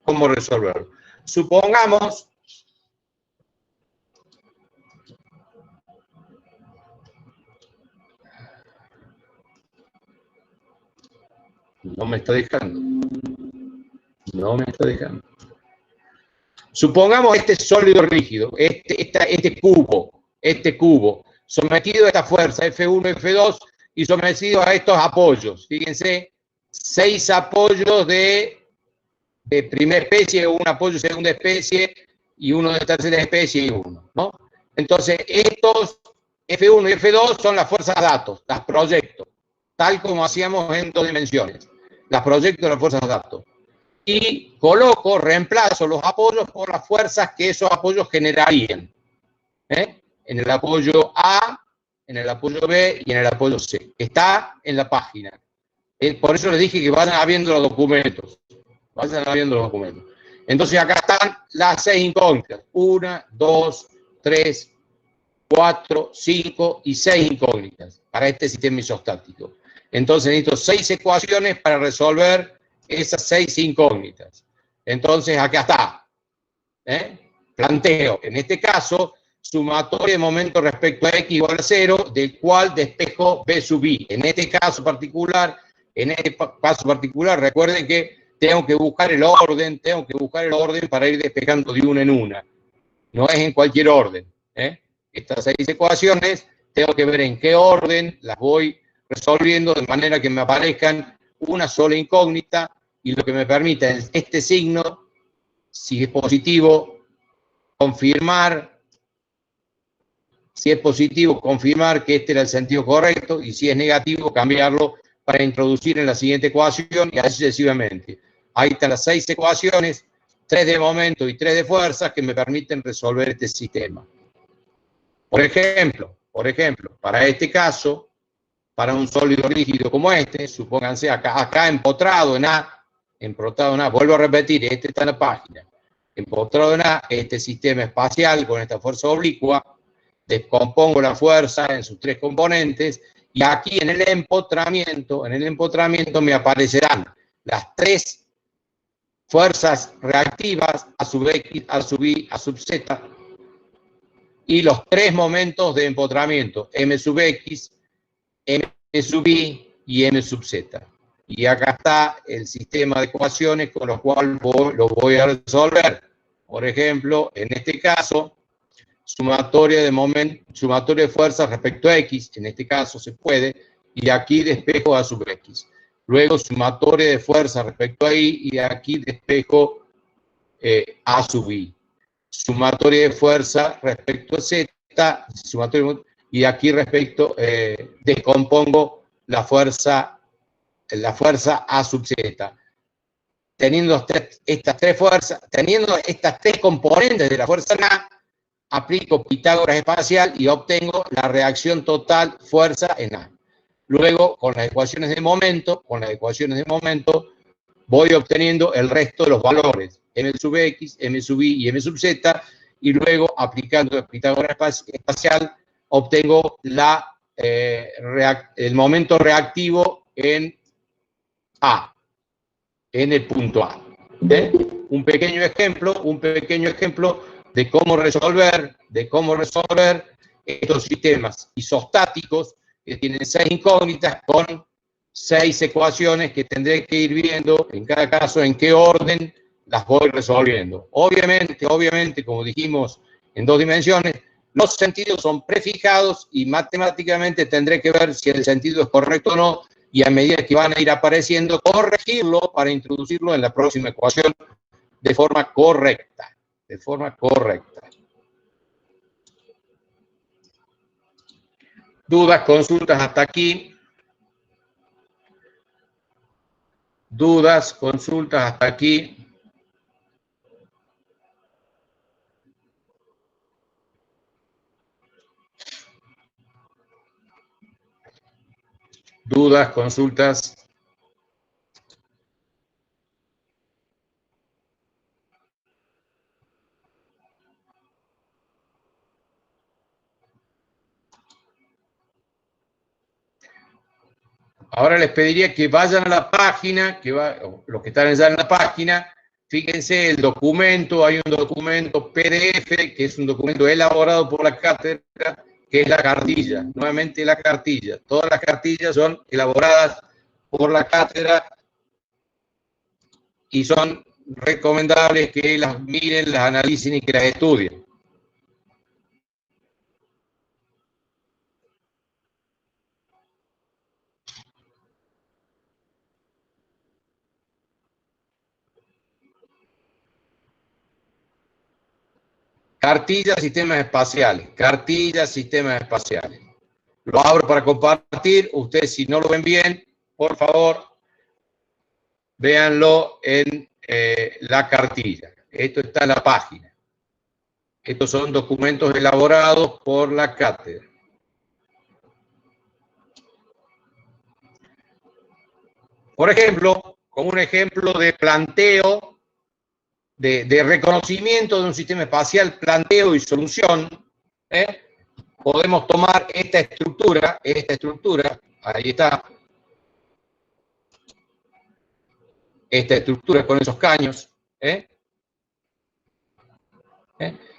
cómo resolverlo. Supongamos, no me está dejando. Supongamos este sólido rígido, este cubo, sometido a esta fuerza F1, F2, y sometido a estos apoyos. Fíjense, 6 apoyos de primera especie, un apoyo de segunda especie, y uno de tercera especie y uno, ¿no? Entonces, estos F1 y F2 son las fuerzas datos, las proyecto, tal como hacíamos en 2 dimensiones. Las proyecto las fuerzas datos. Y reemplazo los apoyos por las fuerzas que esos apoyos generarían. En el apoyo A, en el apoyo B y en el apoyo C. Está en la página. Por eso les dije que vayan abriendo los documentos. Entonces acá están las 6 incógnitas. 1, 2, 3, 4, 5 y 6 incógnitas para este sistema isostático. Entonces necesito 6 ecuaciones para resolver esas 6 incógnitas. Entonces acá está. Planteo, en este caso, sumatoria de momento respecto a x igual a 0, del cual despejo b sub i. En este caso particular, recuerden que tengo que buscar el orden para ir despejando de una en una. No es en cualquier orden. Estas 6 ecuaciones, tengo que ver en qué orden las voy resolviendo de manera que me aparezcan una sola incógnita, y lo que me permita es este signo, si es positivo, confirmar que este era el sentido correcto, y si es negativo, cambiarlo para introducir en la siguiente ecuación, y así sucesivamente. Ahí están las 6 ecuaciones, 3 de momento y 3 de fuerzas, que me permiten resolver este sistema. Por ejemplo, para este caso, para un sólido rígido como este, supónganse acá empotrado en A, vuelvo a repetir, este está en la página, empotrado en A, este sistema espacial con esta fuerza oblicua, descompongo la fuerza en sus 3 componentes, y aquí en el empotramiento me aparecerán las 3 fuerzas reactivas A sub X, A sub Y, A sub Z, y los tres momentos de empotramiento, M sub X, M sub Y y M sub Z. Y acá está el sistema de ecuaciones con los cuales lo voy a resolver. Por ejemplo, en este caso, sumatoria de fuerzas respecto a X, en este caso se puede, y aquí despejo A sub X. Luego sumatoria de fuerzas respecto a Y, y aquí despejo A sub Y. Sumatoria de fuerza respecto a Z, y aquí descompongo la fuerza A sub Z. Teniendo estas tres componentes de la fuerza A, aplico Pitágoras espacial y obtengo la reacción total fuerza en A. Luego, con las ecuaciones de momento, voy obteniendo el resto de los valores, M sub X, M sub Y y M sub Z, y luego, aplicando el Pitágoras espacial, obtengo el momento reactivo en A, en el punto A. Un pequeño ejemplo de cómo resolver estos sistemas isostáticos que tienen 6 incógnitas con 6 ecuaciones que tendré que ir viendo en cada caso en qué orden las voy resolviendo. Obviamente, como dijimos, en 2 dimensiones, los sentidos son prefijados y matemáticamente tendré que ver si el sentido es correcto o no, y a medida que van a ir apareciendo, corregirlo para introducirlo en la próxima ecuación de forma correcta. Dudas, consultas hasta aquí. Dudas, consultas. Ahora les pediría que vayan a la página, los que están ya en la página, fíjense el documento, hay un documento PDF, que es un documento elaborado por la cátedra, que es la cartilla, nuevamente la cartilla. Todas las cartillas son elaboradas por la cátedra y son recomendables que las miren, las analicen y que las estudien. Cartillas, sistemas espaciales. Lo abro para compartir. Ustedes, si no lo ven bien, por favor, véanlo en la cartilla. Esto está en la página. Estos son documentos elaborados por la cátedra. Por ejemplo, como un ejemplo de planteo, de reconocimiento de un sistema espacial, planteo y solución, podemos tomar esta estructura, ahí está, esta estructura con esos caños,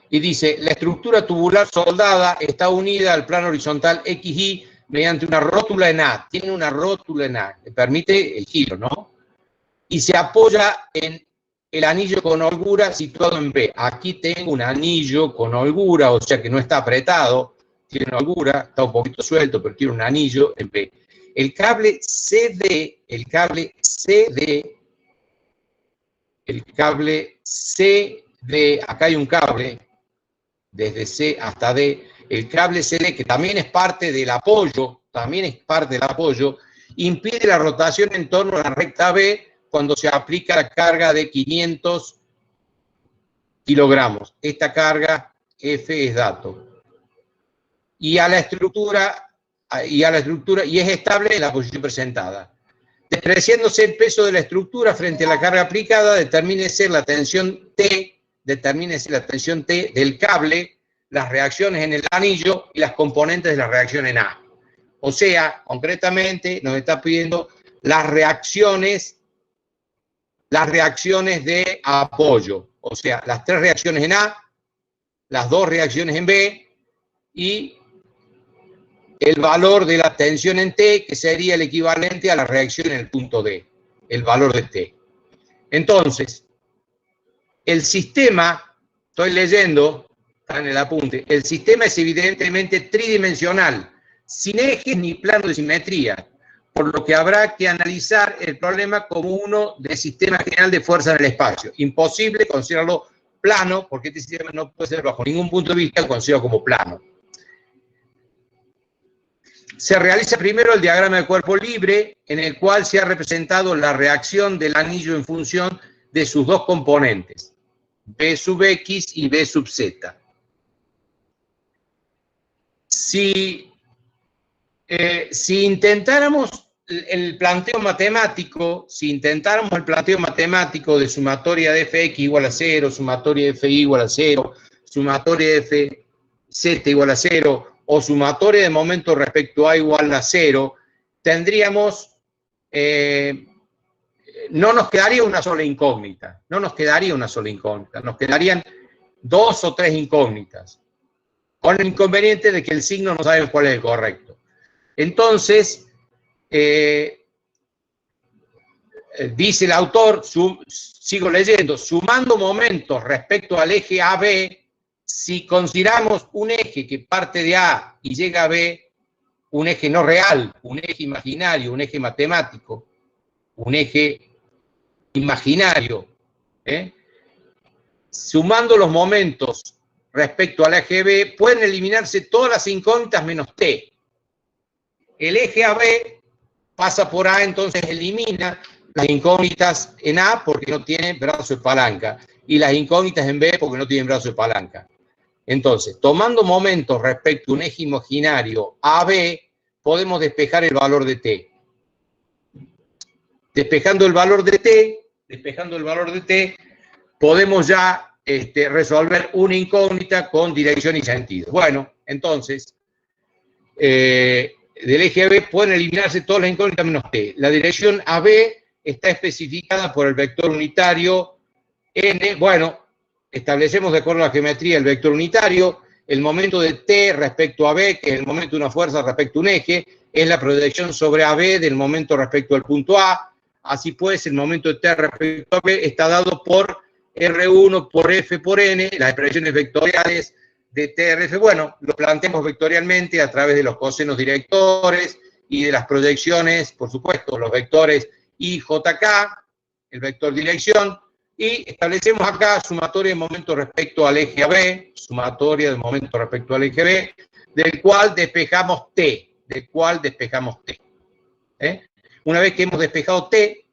y dice, la estructura tubular soldada está unida al plano horizontal XY mediante una rótula en A, tiene una rótula en A, le permite el giro, ¿no? Y se apoya en el anillo con holgura situado en B. Aquí tengo un anillo con holgura, o sea que no está apretado, tiene holgura, está un poquito suelto, pero tiene un anillo en B. El cable CD, acá hay un cable, desde C hasta D, el cable CD, que también es parte del apoyo, impide la rotación en torno a la recta B cuando se aplica la carga de 500 kilogramos. Esta carga F es dato. Y a la estructura, y es estable en la posición presentada. Despreciándose el peso de la estructura frente a la carga aplicada, determínese la tensión T del cable, las reacciones en el anillo y las componentes de la reacción en A. O sea, concretamente nos está pidiendo las reacciones las reacciones de apoyo, o sea, las 3 reacciones en A, las 2 reacciones en B y el valor de la tensión en T, que sería el equivalente a la reacción en el punto D, el valor de T. Entonces, el sistema, estoy leyendo, está en el apunte, el sistema es evidentemente tridimensional, sin ejes ni plano de simetría, por lo que habrá que analizar el problema como uno de sistema general de fuerza en el espacio. Imposible considerarlo plano, porque este sistema no puede ser bajo ningún punto de vista considerado como plano. Se realiza primero el diagrama de cuerpo libre, en el cual se ha representado la reacción del anillo en función de sus 2 componentes, B sub X y B sub Z. Si intentáramos el planteo matemático, de sumatoria de Fx igual a 0, sumatoria de Fi igual a 0, sumatoria de Fz igual a 0, o sumatoria de momento respecto a igual a 0, tendríamos, no nos quedaría una sola incógnita, nos quedarían 2 o 3 incógnitas, con el inconveniente de que el signo no sabemos cuál es el correcto. Entonces, dice el autor, sigo leyendo, sumando momentos respecto al eje AB, si consideramos un eje que parte de A y llega a B, un eje no real, un eje imaginario, un eje matemático, un eje imaginario, sumando los momentos respecto al eje B, pueden eliminarse todas las incógnitas menos T. El eje AB pasa por A, entonces elimina las incógnitas en A porque no tiene brazo de palanca y las incógnitas en B porque no tienen brazo de palanca. Entonces, tomando momentos respecto a un eje imaginario AB, podemos despejar el valor de T. Despejando el valor de T, podemos ya resolver una incógnita con dirección y sentido. Bueno, entonces, del eje AB pueden eliminarse todas las incógnitas menos T. La dirección AB está especificada por el vector unitario N. Bueno, establecemos de acuerdo a la geometría el vector unitario, el momento de T respecto a B, que es el momento de una fuerza respecto a un eje, es la proyección sobre AB del momento respecto al punto A. Así pues, el momento de T respecto a B está dado por R1 por F por N, las expresiones vectoriales de TRF. Bueno, lo planteamos vectorialmente a través de los cosenos directores y de las proyecciones, por supuesto, los vectores IJK, el vector dirección, y establecemos acá sumatoria de momento respecto al eje AB, del cual despejamos T, Una vez que hemos despejado T,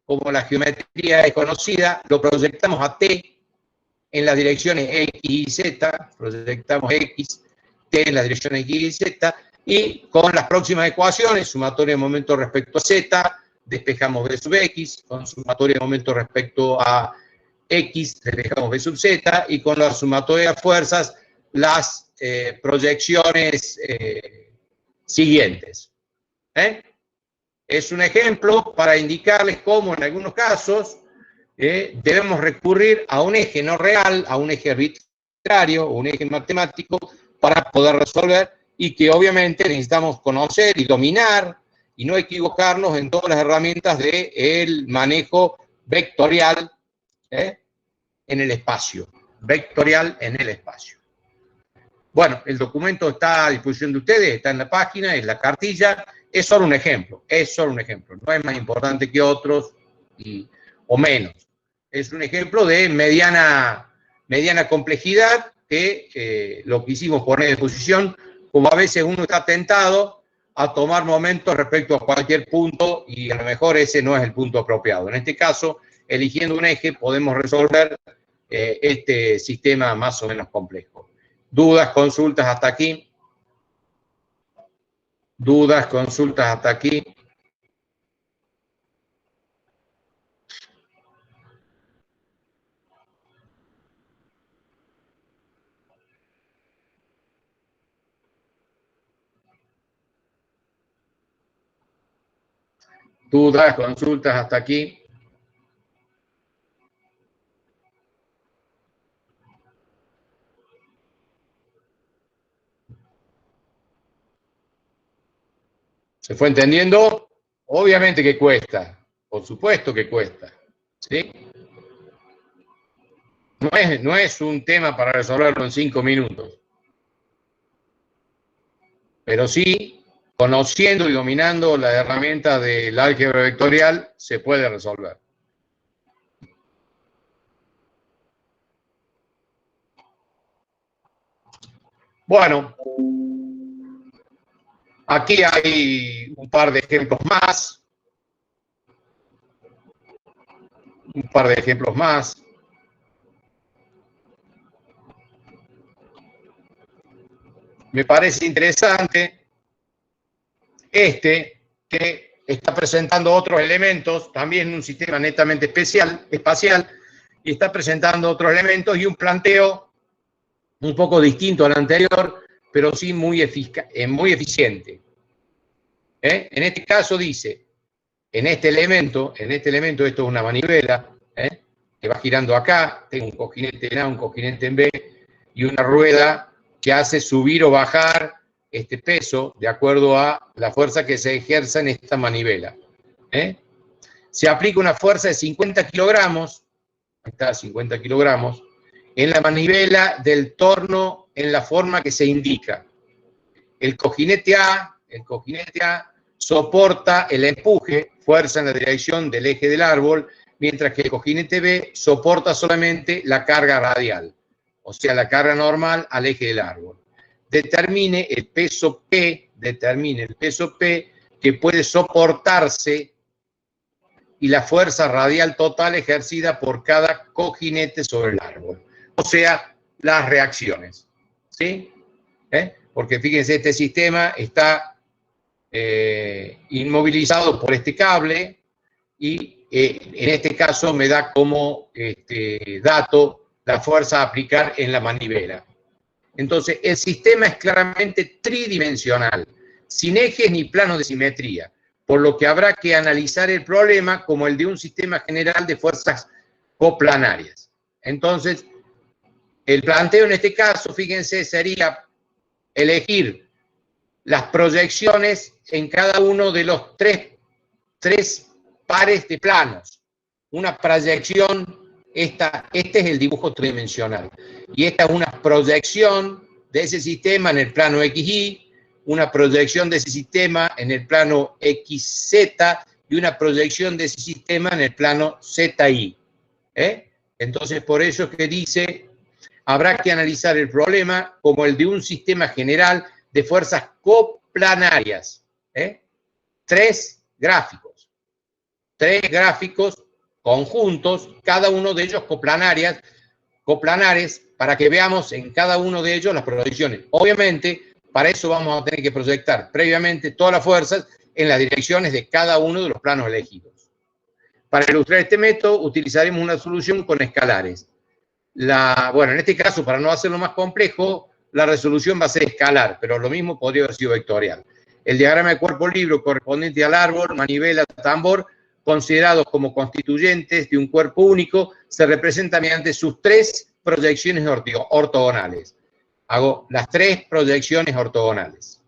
como la geometría es conocida, lo proyectamos a T en las direcciones X y Z, proyectamos X, T en las direcciones X y Z, y con las próximas ecuaciones, sumatoria de momento respecto a Z, despejamos B sub X, con sumatoria de momento respecto a X, despejamos B sub Z, y con la sumatoria de fuerzas, las proyecciones siguientes. Es un ejemplo para indicarles cómo en algunos casos debemos recurrir a un eje no real, a un eje arbitrario o un eje matemático para poder resolver, y que obviamente necesitamos conocer y dominar y no equivocarnos en todas las herramientas del manejo vectorial en el espacio. Bueno, el documento está a disposición de ustedes, está en la página, en la cartilla. Es solo un ejemplo, no es más importante que otros o menos. Es un ejemplo de mediana complejidad que lo quisimos poner a disposición, como a veces uno está tentado a tomar momentos respecto a cualquier punto y a lo mejor ese no es el punto apropiado. En este caso, eligiendo un eje, podemos resolver este sistema más o menos complejo. ¿Dudas, consultas hasta aquí? ¿Dudas, consultas hasta aquí? ¿Dudas, consultas hasta aquí? ¿Se fue entendiendo? Obviamente que cuesta, por supuesto que cuesta, ¿sí? No es un tema para resolverlo en 5 minutos, pero sí, conociendo y dominando la herramienta del álgebra vectorial, se puede resolver. Bueno, aquí hay un par de ejemplos más. Un par de ejemplos más. Me parece interesante que está presentando otros elementos, también un sistema netamente espacial, y está presentando otros elementos y un planteo un poco distinto al anterior, pero sí muy eficiente. En este caso dice, en este elemento, esto es una manivela, que va girando acá, tengo un cojinete en A, un cojinete en B, y una rueda que hace subir o bajar este peso de acuerdo a la fuerza que se ejerza en esta manivela. Se aplica una fuerza de 50 kilogramos, ahí está, 50 kilogramos, en la manivela del torno en la forma que se indica. El cojinete A soporta el empuje, fuerza en la dirección del eje del árbol, mientras que el cojinete B soporta solamente la carga radial, o sea, la carga normal al eje del árbol. Determine el peso P que puede soportarse y la fuerza radial total ejercida por cada cojinete sobre el árbol. O sea, las reacciones. ¿Sí? Porque fíjense, este sistema está inmovilizado por este cable y en este caso me da como dato la fuerza a aplicar en la manivela. Entonces, el sistema es claramente tridimensional, sin ejes ni planos de simetría, por lo que habrá que analizar el problema como el de un sistema general de fuerzas coplanarias. Entonces, el planteo en este caso, fíjense, sería elegir las proyecciones en cada uno de los tres pares de planos. Una proyección, este es el dibujo tridimensional, y esta es una proyección de ese sistema en el plano XY, una proyección de ese sistema en el plano XZ y una proyección de ese sistema en el plano ZY. Entonces, por eso es que dice, habrá que analizar el problema como el de un sistema general de fuerzas coplanarias. Tres gráficos conjuntos, cada uno de ellos coplanares, para que veamos en cada uno de ellos las proyecciones. Obviamente, para eso vamos a tener que proyectar previamente todas las fuerzas en las direcciones de cada uno de los planos elegidos. Para ilustrar este método, utilizaremos una solución con escalares. Bueno, en este caso, para no hacerlo más complejo, la resolución va a ser escalar, pero lo mismo podría haber sido vectorial. El diagrama de cuerpo libre correspondiente al árbol, manivela, tambor, considerados como constituyentes de un cuerpo único, se representa mediante sus tres proyecciones ortogonales. Hago las tres proyecciones ortogonales.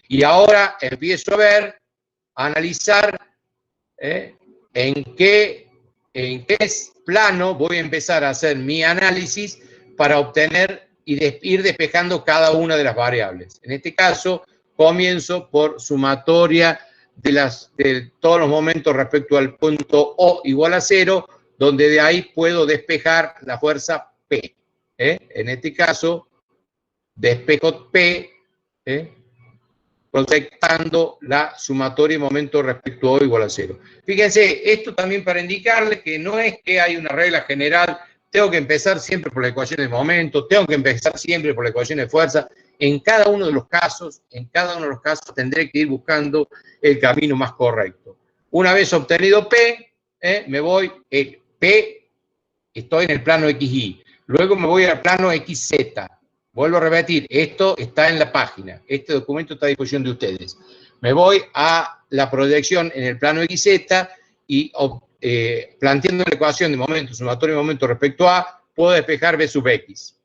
Y ahora empiezo a analizar en qué plano voy a empezar a hacer mi análisis para obtener y ir despejando cada una de las variables. En este caso, comienzo por sumatoria de todos los momentos respecto al punto O igual a 0, donde de ahí puedo despejar la fuerza P. En este caso, despejo P, proyectando la sumatoria de momentos respecto a O igual a 0. Fíjense, esto también para indicarles que no es que hay una regla general, tengo que empezar siempre por la ecuación de momento, tengo que empezar siempre por la ecuación de fuerza. En cada uno de los casos tendré que ir buscando el camino más correcto. Una vez obtenido P, me voy, P, estoy en el plano XY, luego me voy al plano XZ. Vuelvo a repetir, esto está en la página, este documento está a disposición de ustedes. Me voy a la proyección en el plano XZ y planteando la ecuación de momento, sumatorio de momento respecto a, puedo despejar B sub X.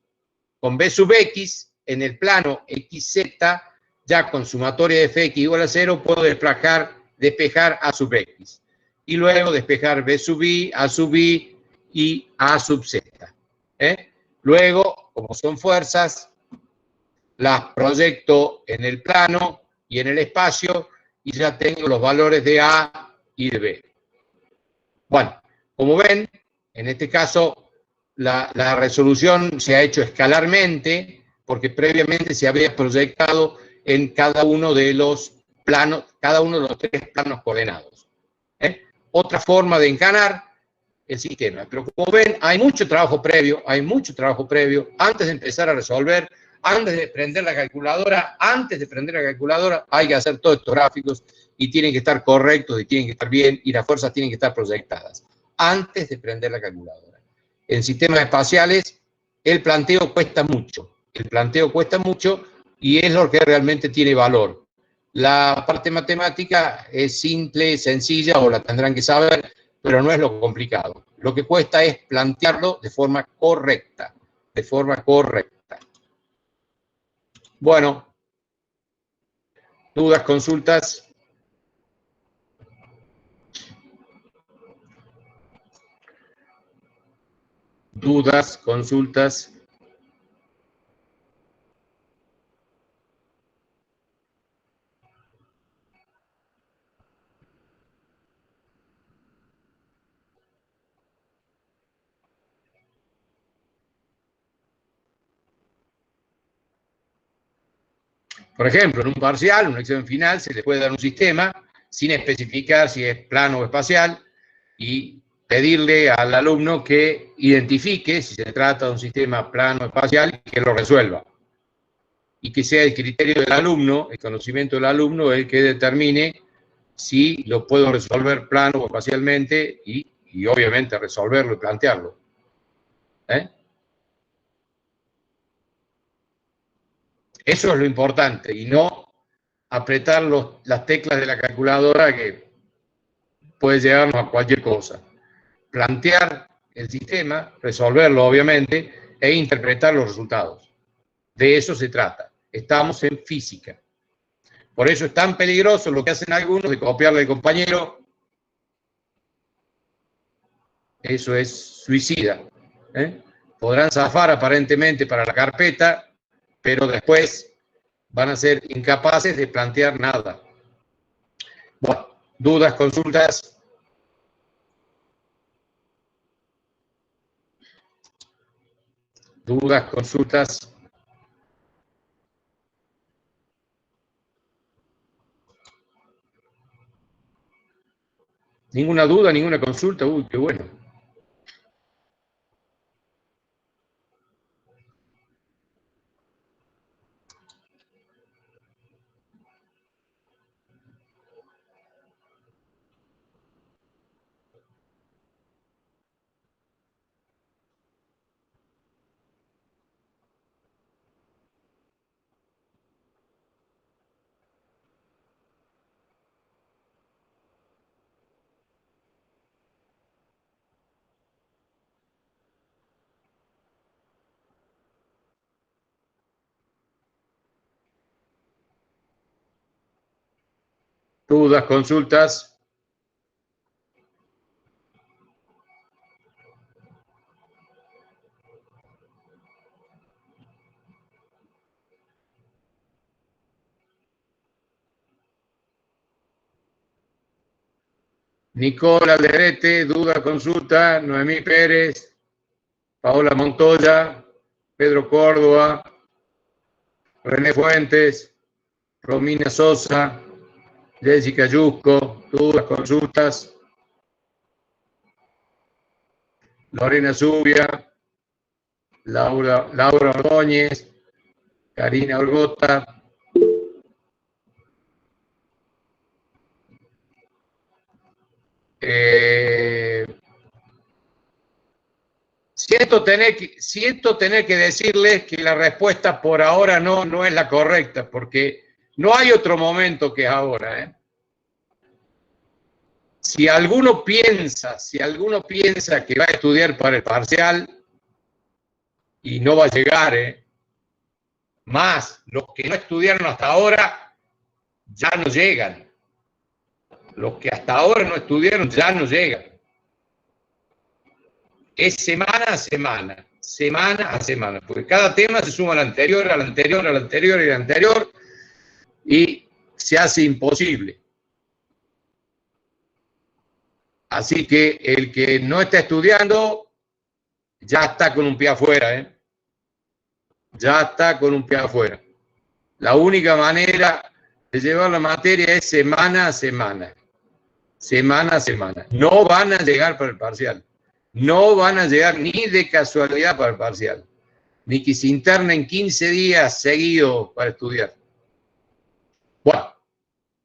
Con B sub X, en el plano XZ, ya con sumatoria de fx igual a 0 puedo despejar a sub x. Y luego despejar b sub i, a sub i y a sub z. Luego, como son fuerzas, las proyecto en el plano y en el espacio y ya tengo los valores de A y de B. Bueno, como ven, en este caso la resolución se ha hecho escalarmente porque previamente se había proyectado en cada uno de los planos, cada uno de los 3 planos coordenados. Otra forma de encanar el sistema. Pero como ven, hay mucho trabajo previo, antes de empezar a resolver, antes de prender la calculadora, hay que hacer todos estos gráficos y tienen que estar correctos y tienen que estar bien y las fuerzas tienen que estar proyectadas antes de prender la calculadora. En sistemas espaciales, el planteo cuesta mucho. Y es lo que realmente tiene valor. La parte matemática es simple, sencilla, o la tendrán que saber, pero no es lo complicado. Lo que cuesta es plantearlo de forma correcta. Bueno, dudas, consultas. Dudas, consultas. Por ejemplo, en un parcial, un examen final, se le puede dar un sistema sin especificar si es plano o espacial y pedirle al alumno que identifique si se trata de un sistema plano o espacial y que lo resuelva. Y que sea el criterio del alumno, el conocimiento del alumno, el que determine si lo puedo resolver plano o espacialmente y obviamente resolverlo y plantearlo. Eso es lo importante, y no apretar las teclas de la calculadora que puede llevarnos a cualquier cosa. Plantear el sistema, resolverlo obviamente, e interpretar los resultados. De eso se trata. Estamos en física. Por eso es tan peligroso lo que hacen algunos de copiarle al compañero. Eso es suicida. Podrán zafar aparentemente para la carpeta, pero después van a ser incapaces de plantear nada. Bueno, dudas, consultas. Dudas, consultas. Ninguna duda, ninguna consulta. Uy, qué bueno. Dudas, consultas. Nicola Alderete, duda, consulta. Noemí Pérez, Paola Montoya, Pedro Córdoba, René Fuentes, Romina Sosa, Jessica Yusco, dudas, consultas. Lorena Zubia, Laura Ordóñez, Karina Orgota. Siento tener que decirles que la respuesta por ahora no es la correcta, porque no hay otro momento que ahora. Si alguno piensa que va a estudiar para el parcial y no va a llegar, Más los que no estudiaron hasta ahora ya no llegan. Los que hasta ahora no estudiaron ya no llegan. Es semana a semana, semana a semana, porque cada tema se suma al anterior, al anterior, al anterior y al anterior, y se hace imposible. Así que el que no está estudiando ya está con un pie afuera, ¿eh? Ya está con un pie afuera. La única manera de llevar la materia es semana a semana. Semana a semana. No van a llegar para el parcial. No van a llegar ni de casualidad para el parcial. Ni que se internen 15 días seguidos para estudiar. Bueno,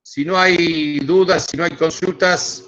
si no hay dudas, si no hay consultas,